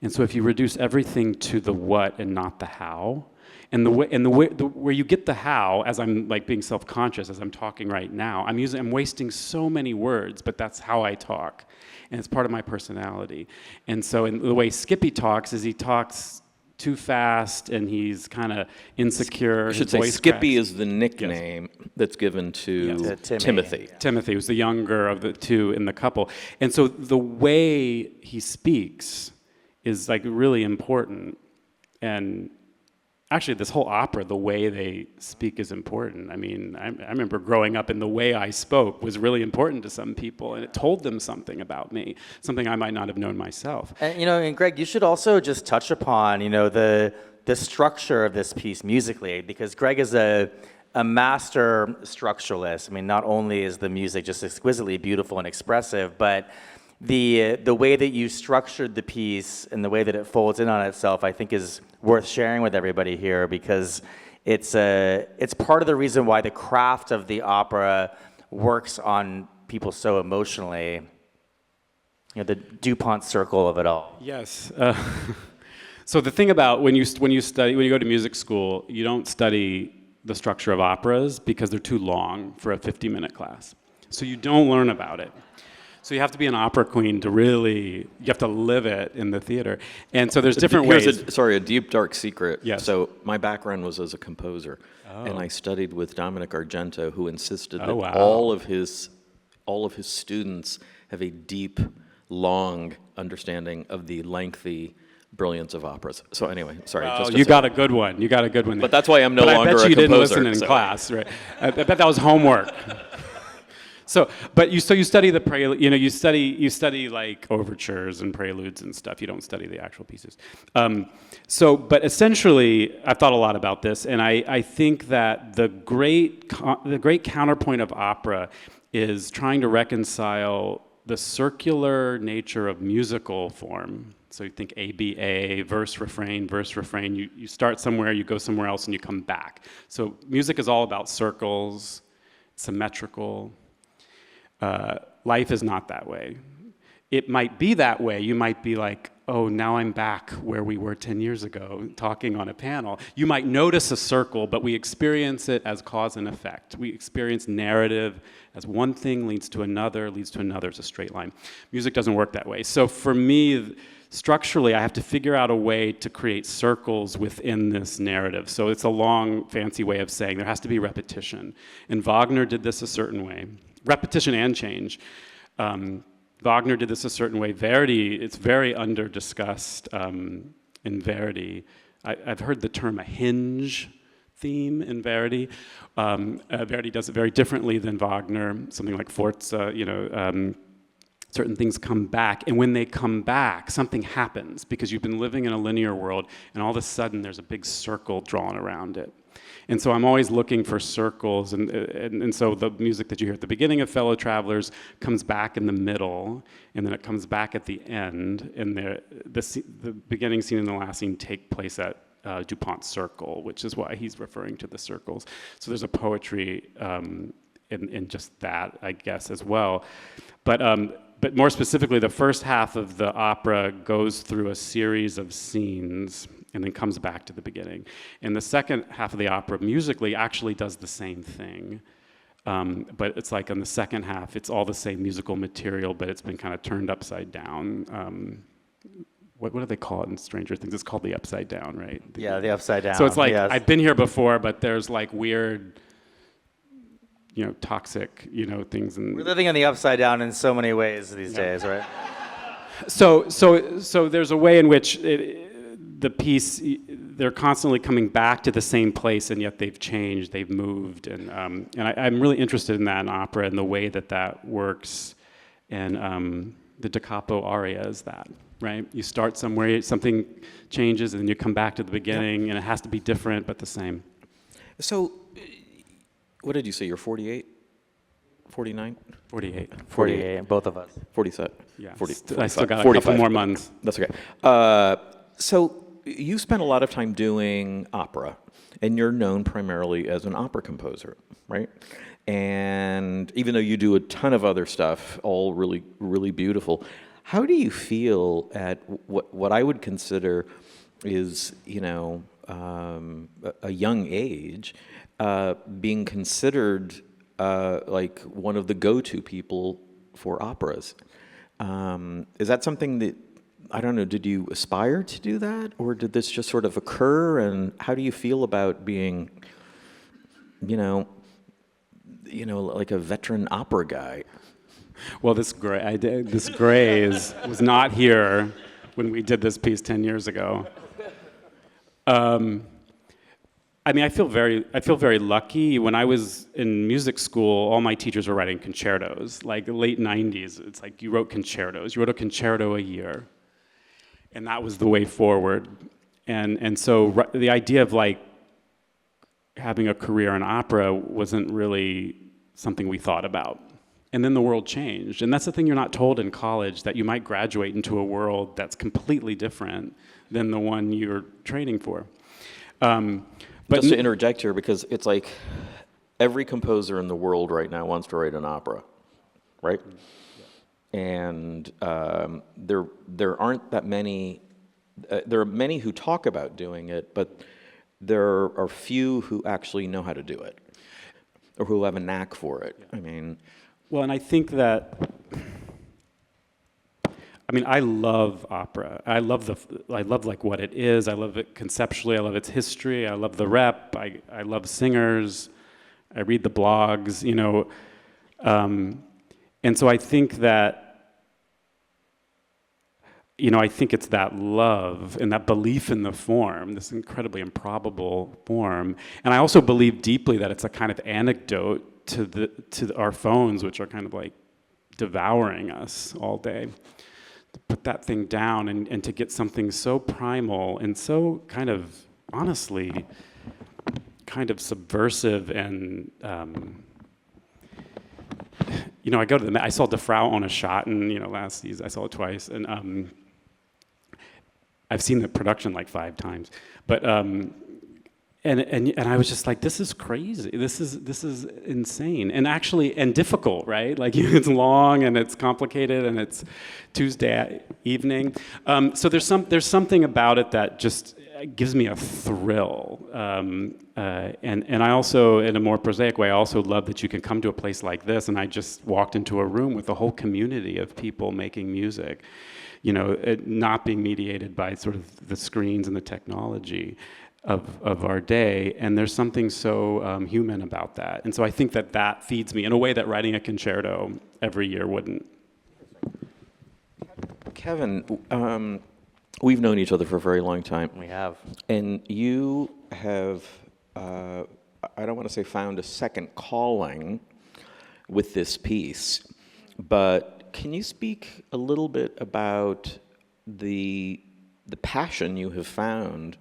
and so if you reduce everything to the what and not the how, and where you get the how, as I'm like being self-conscious as I'm talking right now, I'm wasting so many words, but that's how I talk, and it's part of my personality. And so in the way Skippy talks is he talks too fast, and he's kind of insecure. I should say Skippy is the nickname that's given to Timothy. Timothy was the younger of the two in the couple. And so the way he speaks is like really important. And actually, this whole opera, the way they speak is important. I mean, I remember growing up, and the way I spoke was really important to some people, and it told them something about me, something I might not have known myself. And and Greg, you should also just touch upon the structure of this piece musically, because Greg is a master structuralist. I mean, not only is the music just exquisitely beautiful and expressive, but the way that you structured the piece and the way that it folds in on itself, I think, is worth sharing with everybody here, because it's part of the reason why the craft of the opera works on people so emotionally. The DuPont circle of it all. Yes. So the thing about when you go to music school, you don't study the structure of operas because they're too long for a 50-minute class. So you don't learn about it. So you have to be an opera queen to really, you have to live it in the theater. And so there's different ways. A deep, dark secret. Yes. So my background was as a composer, and I studied with Dominic Argento, who insisted that all of his students have a deep, long understanding of the lengthy brilliance of operas. So anyway, sorry. You got a good one. You got a good one. But that's why I'm no longer a composer. I bet you didn't listen in class, right? I bet that was homework. So you study the prelude, you study like overtures and preludes and stuff. You don't study the actual pieces. But essentially, I've thought a lot about this, and I think that the great counterpoint of opera is trying to reconcile the circular nature of musical form. So you think ABA, verse, refrain, you start somewhere, you go somewhere else, and you come back. So music is all about circles, symmetrical. Life is not that way. It might be that way. You might be like, oh, now I'm back where we were 10 years ago talking on a panel. You might notice a circle, but we experience it as cause and effect. We experience narrative as one thing leads to another, it's a straight line. Music doesn't work that way. So for me, structurally, I have to figure out a way to create circles within this narrative. So it's a long, fancy way of saying there has to be repetition. And Wagner did this a certain way. Repetition and change. Wagner did this a certain way. Verdi, it's very under-discussed in Verdi. I've heard the term a hinge theme in Verdi. Verdi does it very differently than Wagner. Something like Forza, certain things come back, and when they come back, something happens because you've been living in a linear world, and all of a sudden there's a big circle drawn around it. And so I'm always looking for circles, and so the music that you hear at the beginning of Fellow Travelers comes back in the middle, and then it comes back at the end, and the beginning scene and the last scene take place at DuPont Circle, which is why he's referring to the circles. So there's a poetry in just that, I guess, as well. But more specifically, the first half of the opera goes through a series of scenes and then comes back to the beginning. And the second half of the opera musically actually does the same thing. But it's like on the second half, it's all the same musical material, but it's been kind of turned upside down. What do they call it in Stranger Things? It's called the upside down, right? Yeah, the upside down. So it's like, yes. I've been here before, but there's like weird, toxic, things. We're living in the upside down in so many ways these days, right? So there's a way in which the piece, they're constantly coming back to the same place, and yet they've changed, they've moved, and I'm really interested in that in opera and the way that works, and the da capo aria is that, right? You start somewhere, something changes, and then you come back to the beginning, and it has to be different but the same. So, what did you say? You're 48? 49? 48. 48, both of us. 47? Yeah, 40, I still got a 45. couple more months. That's okay. So you spent a lot of time doing opera, and you're known primarily as an opera composer, right? And even though you do a ton of other stuff, all really, really beautiful, how do you feel at what I would consider is, a young age, being considered like one of the go-to people for operas? Is that something that, I don't know, did you aspire to do that, or did this just sort of occur, and how do you feel about being, like a veteran opera guy? Well, this Gray was not here when we did this piece 10 years ago. I feel very lucky. When I was in music school, all my teachers were writing concertos. Like the late 90s, it's like you wrote concertos. You wrote a concerto a year, and that was the way forward. And so the idea of like having a career in opera wasn't really something we thought about. And then the world changed. And that's the thing you're not told in college, that you might graduate into a world that's completely different than the one you're training for. But just to interject here, because it's like every composer in the world right now wants to write an opera, right? Yeah. And there aren't that many. There are many who talk about doing it, but there are few who actually know how to do it, or who have a knack for it. Yeah. Well, and I think that. I love opera. I love like what it is. I love it conceptually. I love its history. I love the rep. I love singers. I read the blogs, and so I think that, I think it's that love and that belief in the form, this incredibly improbable form. And I also believe deeply that it's a kind of antidote to our phones, which are kind of like devouring us all day. To put that thing down and to get something so primal and so kind of, honestly, kind of subversive and, I saw Die Frau ohne Schatten, last season. I saw it twice, and I've seen the production like 5 times, but and I was just like, this is crazy. This is insane, and difficult, right? Like it's long and it's complicated and it's Tuesday evening. So there's something about it that just gives me a thrill. And I also, in a more prosaic way, I also love that you can come to a place like this, and I just walked into a room with a whole community of people making music, it not being mediated by sort of the screens and the technology of our day, and there's something so human about that. And so I think that feeds me in a way that writing a concerto every year wouldn't. Kevin, we've known each other for a very long time. We have. And you have, I don't want to say found a second calling with this piece, but can you speak a little bit about the passion you have found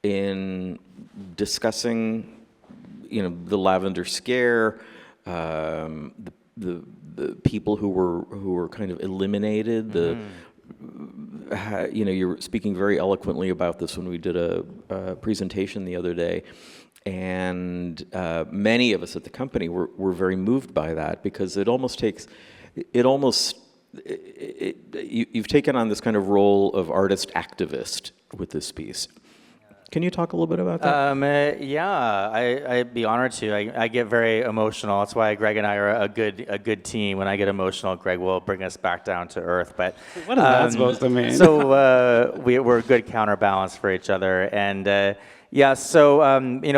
in discussing, the Lavender Scare, the people who were kind of eliminated. You were speaking very eloquently about this when we did a presentation the other day, and many of us at the company were very moved by that, because you've taken on this kind of role of artist activist with this piece. Can you talk a little bit about that? Yeah, I'd be honored to. I get very emotional. That's why Greg and I are a good team. When I get emotional, Greg will bring us back down to earth. But what is that supposed to mean? So we're a good counterbalance for each other. And Yeah, so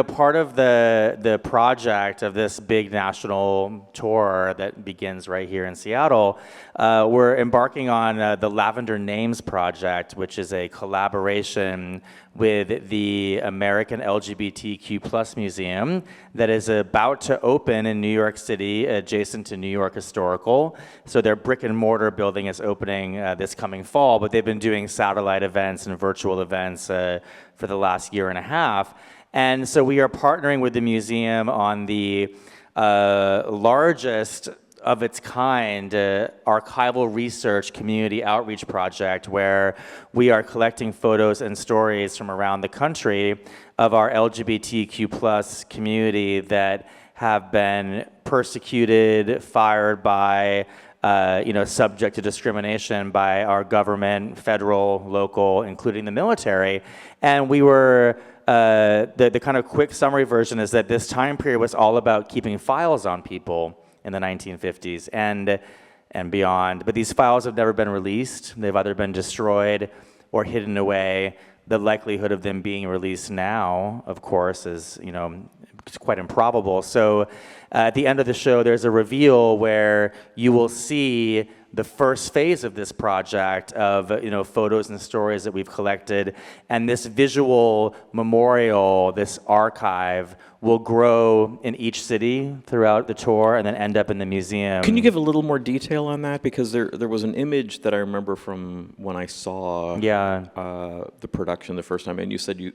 part of the project of this big national tour that begins right here in Seattle, we're embarking on the Lavender Names Project, which is a collaboration with the American LGBTQ plus Museum that is about to open in New York City, adjacent to New York Historical. So their brick and mortar building is opening this coming fall, but they've been doing satellite events and virtual events for the last year and a half. And so we are partnering with the museum on the largest of its kind archival research community outreach project, where we are collecting photos and stories from around the country of our LGBTQ plus community that have been persecuted, fired by, subject to discrimination by our government, federal, local, including the military. And we were, the kind of quick summary version is that this time period was all about keeping files on people in the 1950s and beyond. But these files have never been released. They've either been destroyed or hidden away. The likelihood of them being released now, of course, is it's quite improbable. So at the end of the show, there's a reveal where you will see the first phase of this project of photos and stories that we've collected, and this visual memorial, this archive, will grow in each city throughout the tour and then end up in the museum. Can you give a little more detail on that? Because there was an image that I remember from when I saw the production the first time, and you said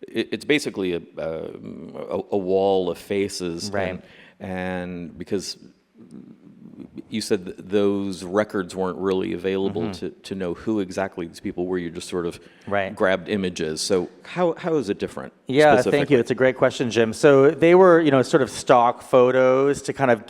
it's basically a wall of faces, right? And because you said those records weren't really available to know who exactly these people were. You just sort of grabbed images. So how is it different? Yeah, thank you. It's a great question, Jim. So they were, sort of stock photos to kind of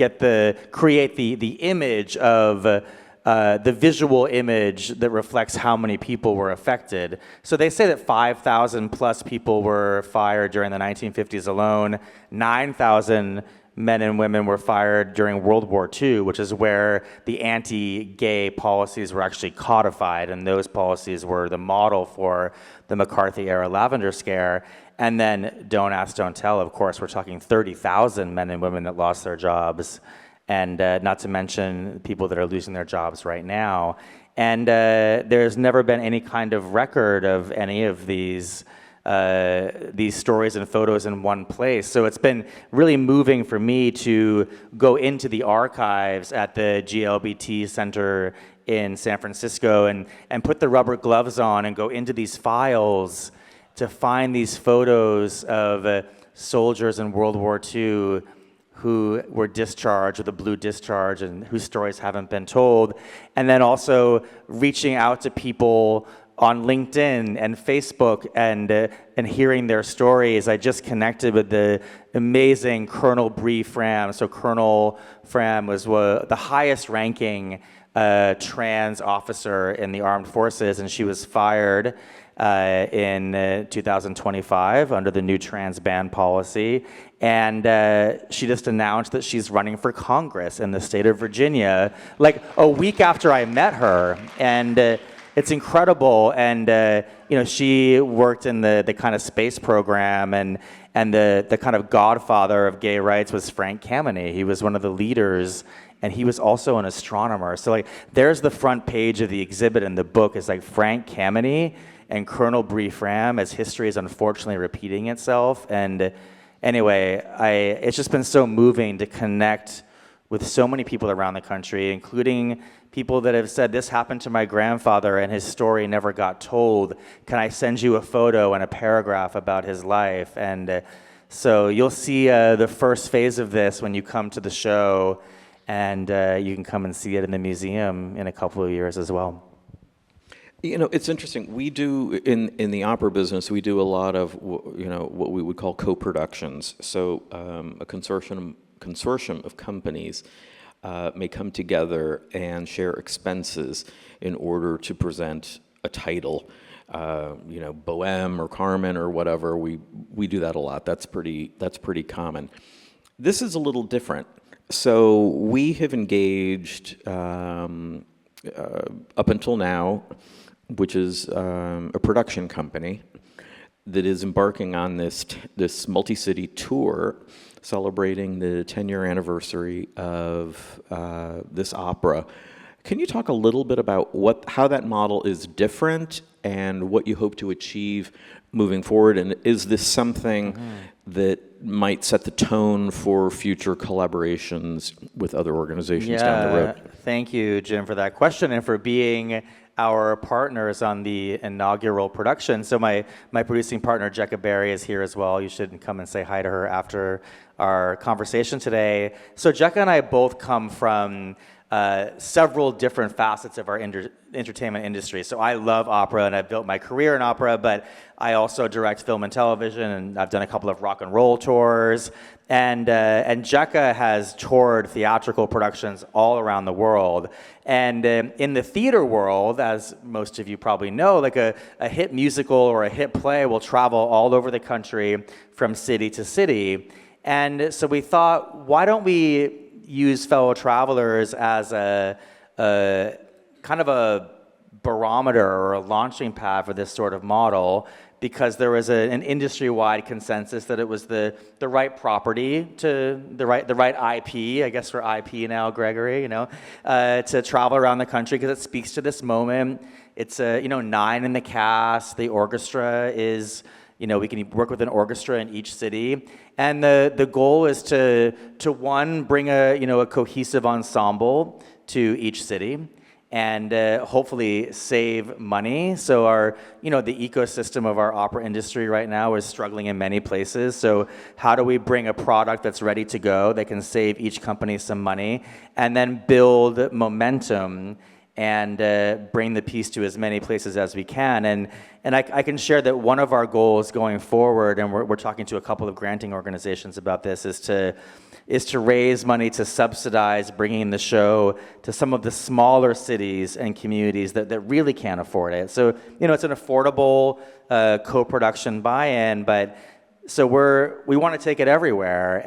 create the image of the visual image that reflects how many people were affected. So they say that 5,000 plus people were fired during the 1950s alone. 9,000 men and women were fired during World War II, which is where the anti-gay policies were actually codified, and those policies were the model for the McCarthy-era Lavender Scare. And then, don't ask, don't tell, of course, we're talking 30,000 men and women that lost their jobs, and not to mention people that are losing their jobs right now. And there's never been any kind of record of any of these stories and photos in one place. So it's been really moving for me to go into the archives at the GLBT Center in San Francisco and put the rubber gloves on and go into these files to find these photos of soldiers in World War II who were discharged with a blue discharge and whose stories haven't been told. And then also reaching out to people on LinkedIn and Facebook and hearing their stories. I just connected with the amazing Colonel Bree Fram. So Colonel Fram was the highest ranking trans officer in the armed forces, and she was fired in 2025 under the new trans ban policy. And she just announced that she's running for Congress in the state of Virginia, like a week after I met her. And it's incredible, and she worked in the kind of space program, and the kind of godfather of gay rights was Frank Kameny. He was one of the leaders, and he was also an astronomer. So there's the front page of the exhibit in the book is Frank Kameny and Colonel Bree Fram, as history is unfortunately repeating itself. And anyway, it's just been so moving to connect with so many people around the country, including people that have said, this happened to my grandfather and his story never got told. Can I send you a photo and a paragraph about his life? And so you'll see the first phase of this when you come to the show, and you can come and see it in the museum in a couple of years as well. It's interesting. We do, in the opera business, we do a lot of, what we would call co-productions. So a consortium of companies may come together and share expenses in order to present a title, Bohème or Carmen or whatever. We do that a lot. That's pretty common. This is a little different. So we have engaged up until now, which is a production company, that is embarking on this multi-city tour celebrating the 10-year anniversary of this opera. Can you talk a little bit about how that model is different and what you hope to achieve moving forward? And is this something that might set the tone for future collaborations with other organizations down the road? Thank you, Jim, for that question and for being our partners on the inaugural production. So my producing partner, Jecca Berry, is here as well. You should come and say hi to her after our conversation today. So Jecca and I both come from several different facets of our entertainment industry. So I love opera, and I've built my career in opera, but I also direct film and television, and I've done a couple of rock and roll tours. And Jecca has toured theatrical productions all around the world. And in the theater world, as most of you probably know, like a hit musical or a hit play will travel all over the country from city to city. And so we thought, why don't we use fellow travelers as a kind of a barometer or a launching pad for this sort of model, because there was an industry-wide consensus that it was the right property to the right IP, I guess we're IP now, Gregory, to travel around the country because it speaks to this moment. It's 9 in the cast. The orchestra is, we can work with an orchestra in each city. And the goal is to one, bring a cohesive ensemble to each city, and hopefully save money. So our, the ecosystem of our opera industry right now is struggling in many places. So how do we bring a product that's ready to go that can save each company some money, and then build momentum and bring the piece to as many places as we can. And I can share that one of our goals going forward, and we're talking to a couple of granting organizations about this, is to raise money to subsidize bringing the show to some of the smaller cities and communities that really can't afford it. So, it's an affordable co-production buy-in, but so we want to take it everywhere.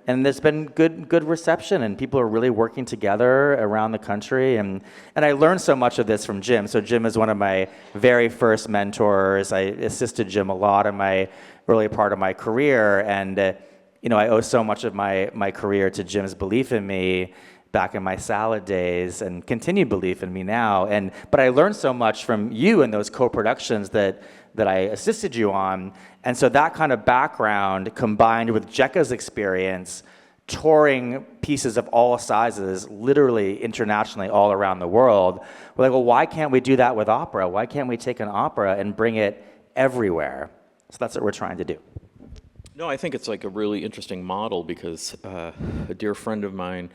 And there's been good reception, and people are really working together around the country. And I learned so much of this from Jim. So Jim is one of my very first mentors. I assisted Jim a lot in my early part of my career. And, I owe so much of my career to Jim's belief in me back in my salad days, and continued belief in me now. But I learned so much from you in those co-productions that I assisted you on. And so that kind of background, combined with Jecca's experience touring pieces of all sizes, literally internationally all around the world, we're like, well, why can't we do that with opera? Why can't we take an opera and bring it everywhere? So that's what we're trying to do. No, I think it's like a really interesting model, because a dear friend of mine,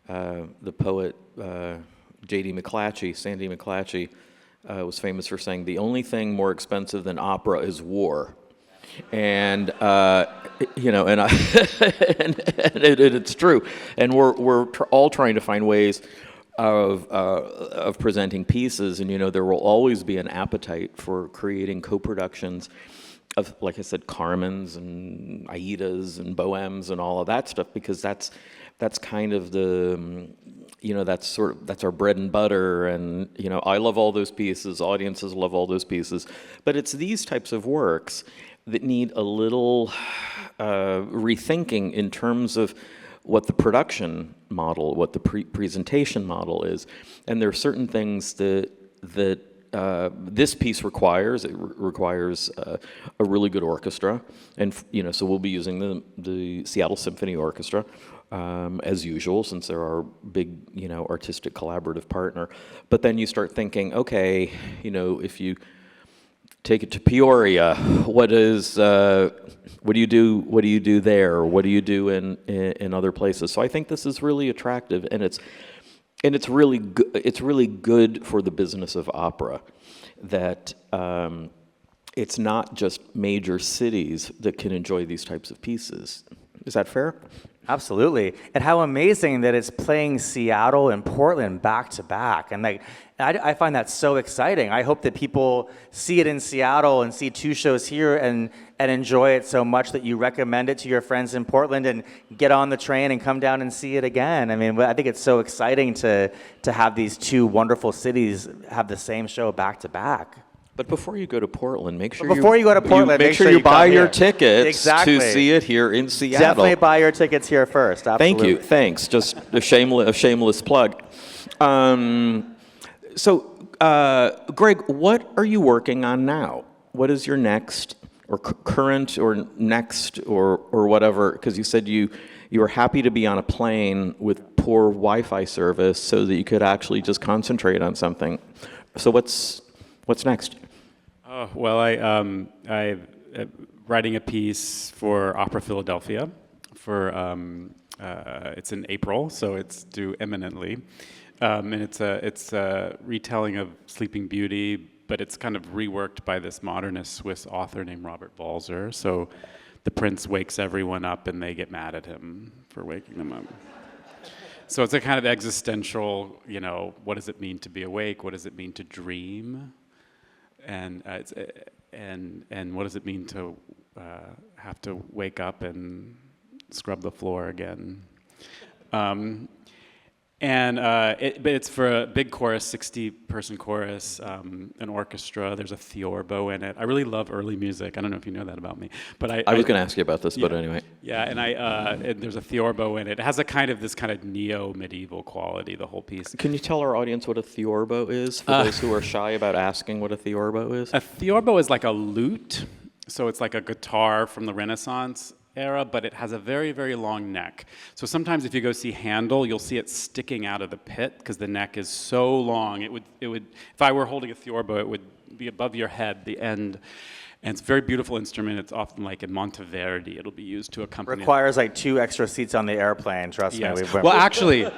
the poet Sandy McClatchy, was famous for saying, the only thing more expensive than opera is war. And it's true. And we're all trying to find ways of presenting pieces, and there will always be an appetite for creating co-productions of, like I said, Carmens and Aidas and Bohems and all of that stuff, because that's kind of the that's our bread and butter. And I love all those pieces, audiences love all those pieces, but it's these types of works that need a little rethinking in terms of what the production model, what the presentation model is. And there are certain things that this piece requires. It requires a really good orchestra, and so we'll be using the Seattle Symphony Orchestra as usual, since they're our big artistic collaborative partner. But then you start thinking, okay, if you take it to Peoria, what do you do there? What do you do in other places? So I think this is really attractive, and it's really good for the business of opera that it's not just major cities that can enjoy these types of pieces. Is that fair? Absolutely. And how amazing that it's playing Seattle and Portland back to back. And I find that so exciting. I hope that people see it in Seattle and see 2 shows here and enjoy it so much that you recommend it to your friends in Portland and get on the train and come down and see it again. I mean, I think it's so exciting to have these 2 wonderful cities have the same show back to back. But before you go to Portland, make sure Before you go to Portland, make sure you buy come your here. tickets Exactly. to see it here in Seattle. Definitely buy your tickets here first. Absolutely. Thank you. Thanks. Just a shameless plug. Greg, what are you working on now? What is your next, or current, or next, or whatever? Because you said you were happy to be on a plane with poor Wi-Fi service so that you could actually just concentrate on something. So what's next? Oh, well, I'm writing a piece for Opera Philadelphia. It's in April, so it's due imminently, and it's a retelling of Sleeping Beauty, but it's kind of reworked by this modernist Swiss author named Robert Balzer. So the prince wakes everyone up, and they get mad at him for waking them up. So it's a kind of existential, what does it mean to be awake? What does it mean to dream? And what does it mean to have to wake up and scrub the floor again? But it's for a big chorus, 60-person chorus, an orchestra. There's a theorbo in it. I really love early music. I don't know if you know that about me, but I was going to ask you about this, but anyway. Yeah, and there's a theorbo in it. It has this kind of neo-medieval quality, the whole piece. Can you tell our audience what a theorbo is, for those who are shy about asking what a theorbo is? A theorbo is like a lute, so it's like a guitar from the Renaissance era, but it has a very, very long neck. So sometimes if you go see Handel, you'll see it sticking out of the pit because the neck is so long. It would. If I were holding a theorbo, it would be above your head, the end. And it's a very beautiful instrument. It's often like in Monteverdi. It'll be used to accompany. Requires like 2 extra seats on the airplane. Trust me. Yes. Well, actually,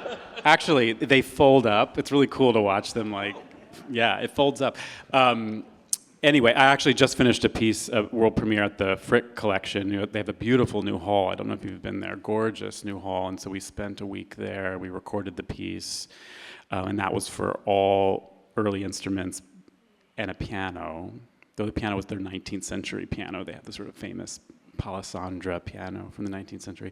they fold up. It's really cool to watch them. It folds up. Anyway, I actually just finished a piece, a world premiere at the Frick Collection. They have a beautiful new hall. I don't know if you've been there. Gorgeous new hall. And so we spent a week there. We recorded the piece. And that was for all early instruments and a piano. Though the piano was their 19th century piano. They have this sort of famous Palisandra piano from the 19th century.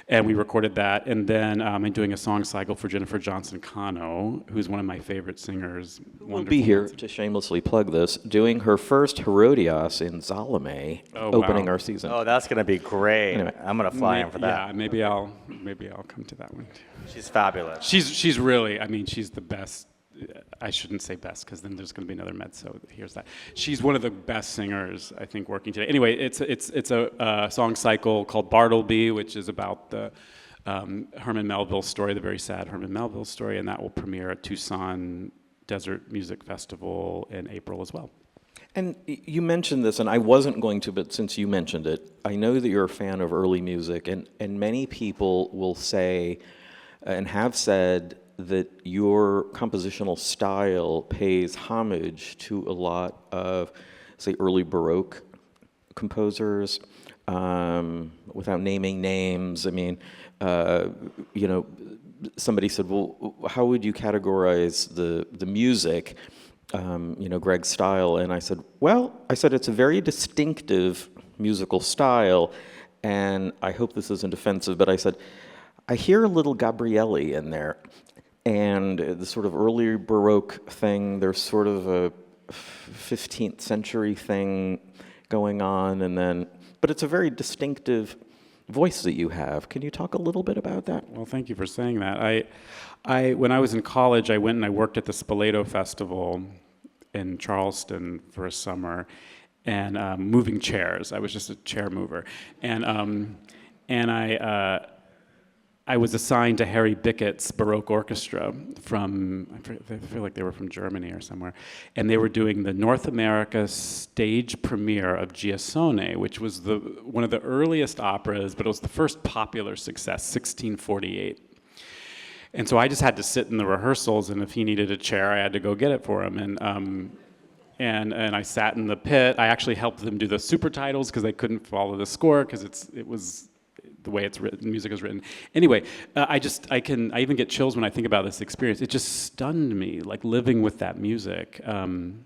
And we recorded that. And then I'm doing a song cycle for Jennifer Johnson Cano, who's one of my favorite singers. We'll be here to shamelessly plug this, doing her first Herodias in Salome, opening our season. Oh, that's going to be great. Anyway, I'm going to fly in for that. Yeah, maybe I'll come to that one too. She's fabulous. She's really, she's the best. I shouldn't say best because then there's going to be another mezzo. Here's that. She's one of the best singers, I think, working today. Anyway, it's a song cycle called Bartleby, which is about the Herman Melville story, the very sad Herman Melville story, and that will premiere at Tucson Desert Music Festival in April as well. And you mentioned this, and I wasn't going to, but since you mentioned it, I know that you're a fan of early music, and many people will say and have said that your compositional style pays homage to a lot of, say, early Baroque composers, without naming names. Somebody said, well, how would you categorize the music, Greg's style? And I said, it's a very distinctive musical style, and I hope this isn't offensive, but I said, I hear a little Gabrielli in there. And the sort of early Baroque thing, there's sort of a 15th century thing going on, but it's a very distinctive voice that you have. Can you talk a little bit about that? Well, thank you for saying that. When I was in college, I went and I worked at the Spoleto Festival in Charleston for a summer, and moving chairs. I was just a chair mover, and I was assigned to Harry Bickett's Baroque Orchestra I feel like they were from Germany or somewhere, and they were doing the North America stage premiere of Giasone, which was one of the earliest operas, but it was the first popular success, 1648. And so I just had to sit in the rehearsals, and if he needed a chair, I had to go get it for him. And I sat in the pit. I actually helped them do the super titles because they couldn't follow the score because it was the way it's written, music is written. Anyway, I even get chills when I think about this experience. It just stunned me, like living with that music, and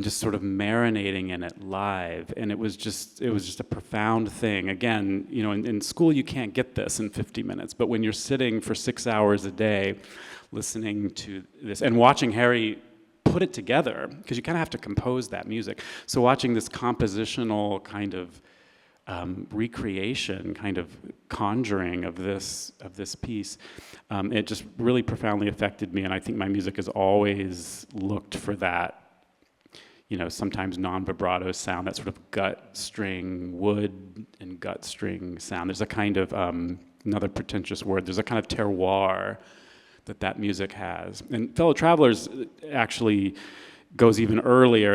just sort of marinating in it live. And it was just a profound thing. Again, in school you can't get this in 50 minutes, but when you're sitting for 6 hours a day, listening to this and watching Harry put it together, because you kind of have to compose that music. So watching this compositional kind of recreation, kind of conjuring of this piece, it just really profoundly affected me, and I think my music has always looked for that, sometimes non-vibrato sound, that sort of gut string, wood and gut string sound. There's a kind of, another pretentious word, there's a kind of terroir that music has. And Fellow Travelers actually goes even earlier.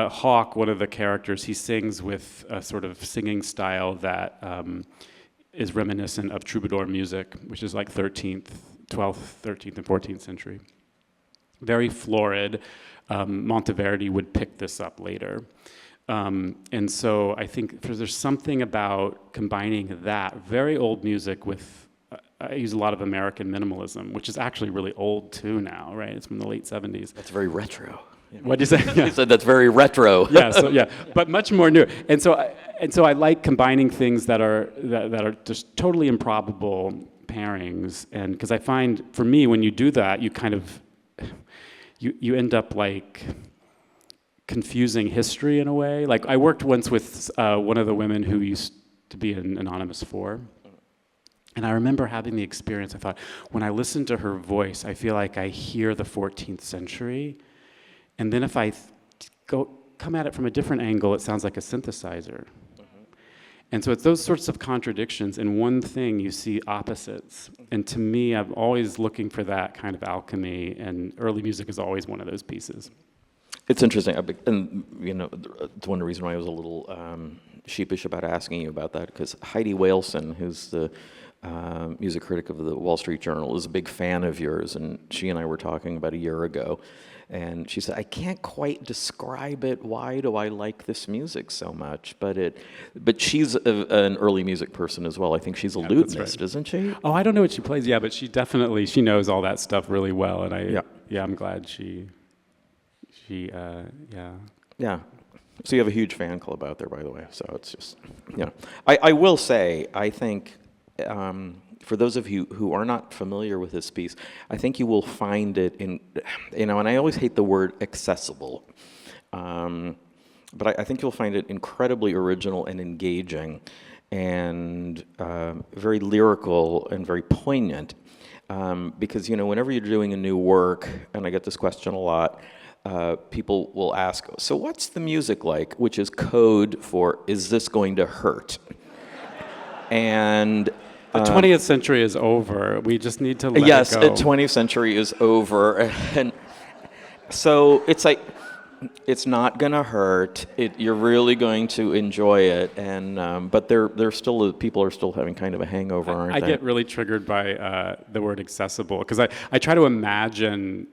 Hawk, one of the characters, he sings with a sort of singing style that is reminiscent of troubadour music, which is like 12th, 13th, and 14th century. Very florid. Monteverdi would pick this up later. And so I think there's something about combining that very old music with, I use a lot of American minimalism, which is actually really old too now, right? It's from the late 70s. That's very retro. What'd you say? You said that's very retro. Yeah, but much more new. And so I like combining things that are just totally improbable pairings, and because I find, for me, when you do that, you kind of you end up like confusing history in a way. Like I worked once with one of the women who used to be in Anonymous 4. And I remember having the experience, I thought, when I listen to her voice, I feel like I hear the 14th century. And then if I come at it from a different angle, it sounds like a synthesizer. And so it's those sorts of contradictions. In one thing, you see opposites. And to me, I'm always looking for that kind of alchemy, and early music is always one of those pieces. It's interesting, and it's one reason why I was a little sheepish about asking you about that, because Heidi Whalson, who's the music critic of the Wall Street Journal, is a big fan of yours, and she and I were talking about a year ago, and she said, I can't quite describe it, why do I like this music so much, but she's an early music person as well. I think she's a lutenist, right. Isn't she? Oh, I don't know what she plays, but she knows all that stuff really well, and I'm glad she Yeah. So you have a huge fan club out there, by the way. So it's just, I will say, I think, for those of you who are not familiar with this piece, I think you will find it in, and I always hate the word accessible, but I think you'll find it incredibly original and engaging, and very lyrical and very poignant, because, whenever you're doing a new work, and I get this question a lot, people will ask, so what's the music like? Which is code for, is this going to hurt? And the 20th century is over. We just need to let it go. Yes, the 20th century is over. And so it's like, it's not going to hurt. You're really going to enjoy it. And but people are still having kind of a hangover, aren't they? I get really triggered by the word accessible, because I try to imagine,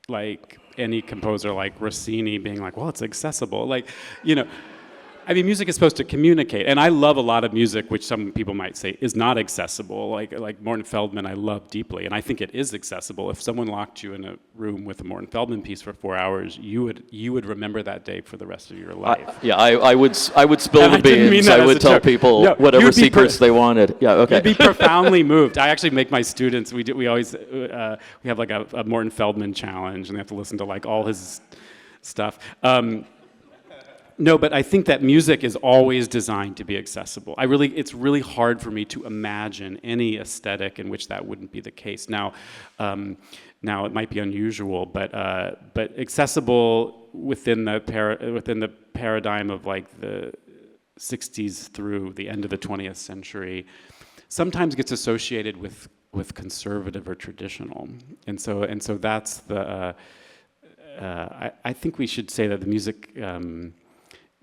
like, any composer like Rossini being like, well, it's accessible. Like, music is supposed to communicate. And I love a lot of music which some people might say is not accessible. Like Morton Feldman, I love deeply. And I think it is accessible. If someone locked you in a room with a Morton Feldman piece for 4 hours, you would remember that day for the rest of your life. I would spill the beans. I would tell people whatever secrets they wanted. Yeah, okay. You'd be profoundly moved. I actually make my students, we always, we have like a Morton Feldman challenge, and they have to listen to like all his stuff. No, but I think that music is always designed to be accessible. It's really hard for me to imagine any aesthetic in which that wouldn't be the case. Now it might be unusual, but accessible within the paradigm of like the 60s through the end of the 20th century, sometimes gets associated with conservative or traditional, and so that's the. I think we should say that the music.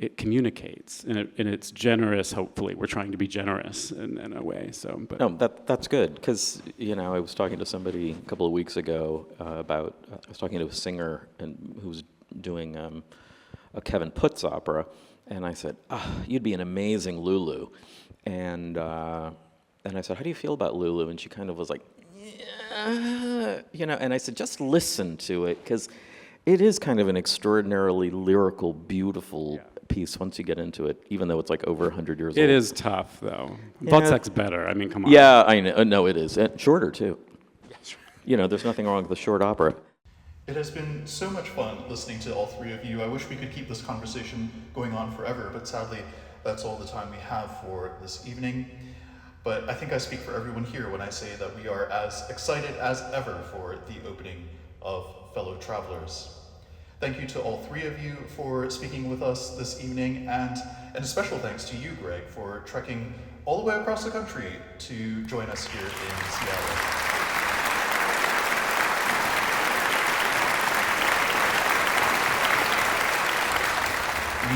It communicates, and it's generous, hopefully. We're trying to be generous in a way, so. But. No, that's good, because, I was talking to somebody a couple of weeks ago I was talking to a singer who was doing a Kevin Puts opera, and I said, you'd be an amazing Lulu. And I said, how do you feel about Lulu? And she kind of was like, yeah, and I said, just listen to it, because it is kind of an extraordinarily lyrical, beautiful piece once you get into it, even though it's like over 100 years old. It is tough, though. Wozzeck's better. I mean, come on. Yeah, I know. No, it is. And shorter, too. There's nothing wrong with a short opera. It has been so much fun listening to all three of you. I wish we could keep this conversation going on forever, but sadly, that's all the time we have for this evening. But I think I speak for everyone here when I say that we are as excited as ever for the opening of Fellow Travelers. Thank you to all three of you for speaking with us this evening, and a special thanks to you, Greg, for trekking all the way across the country to join us here in Seattle.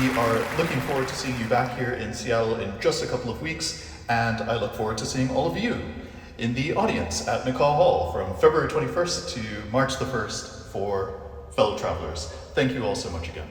We are looking forward to seeing you back here in Seattle in just a couple of weeks, and I look forward to seeing all of you in the audience at McCaw Hall from February 21st to March the 1st for Fellow Travelers. Thank you all so much again.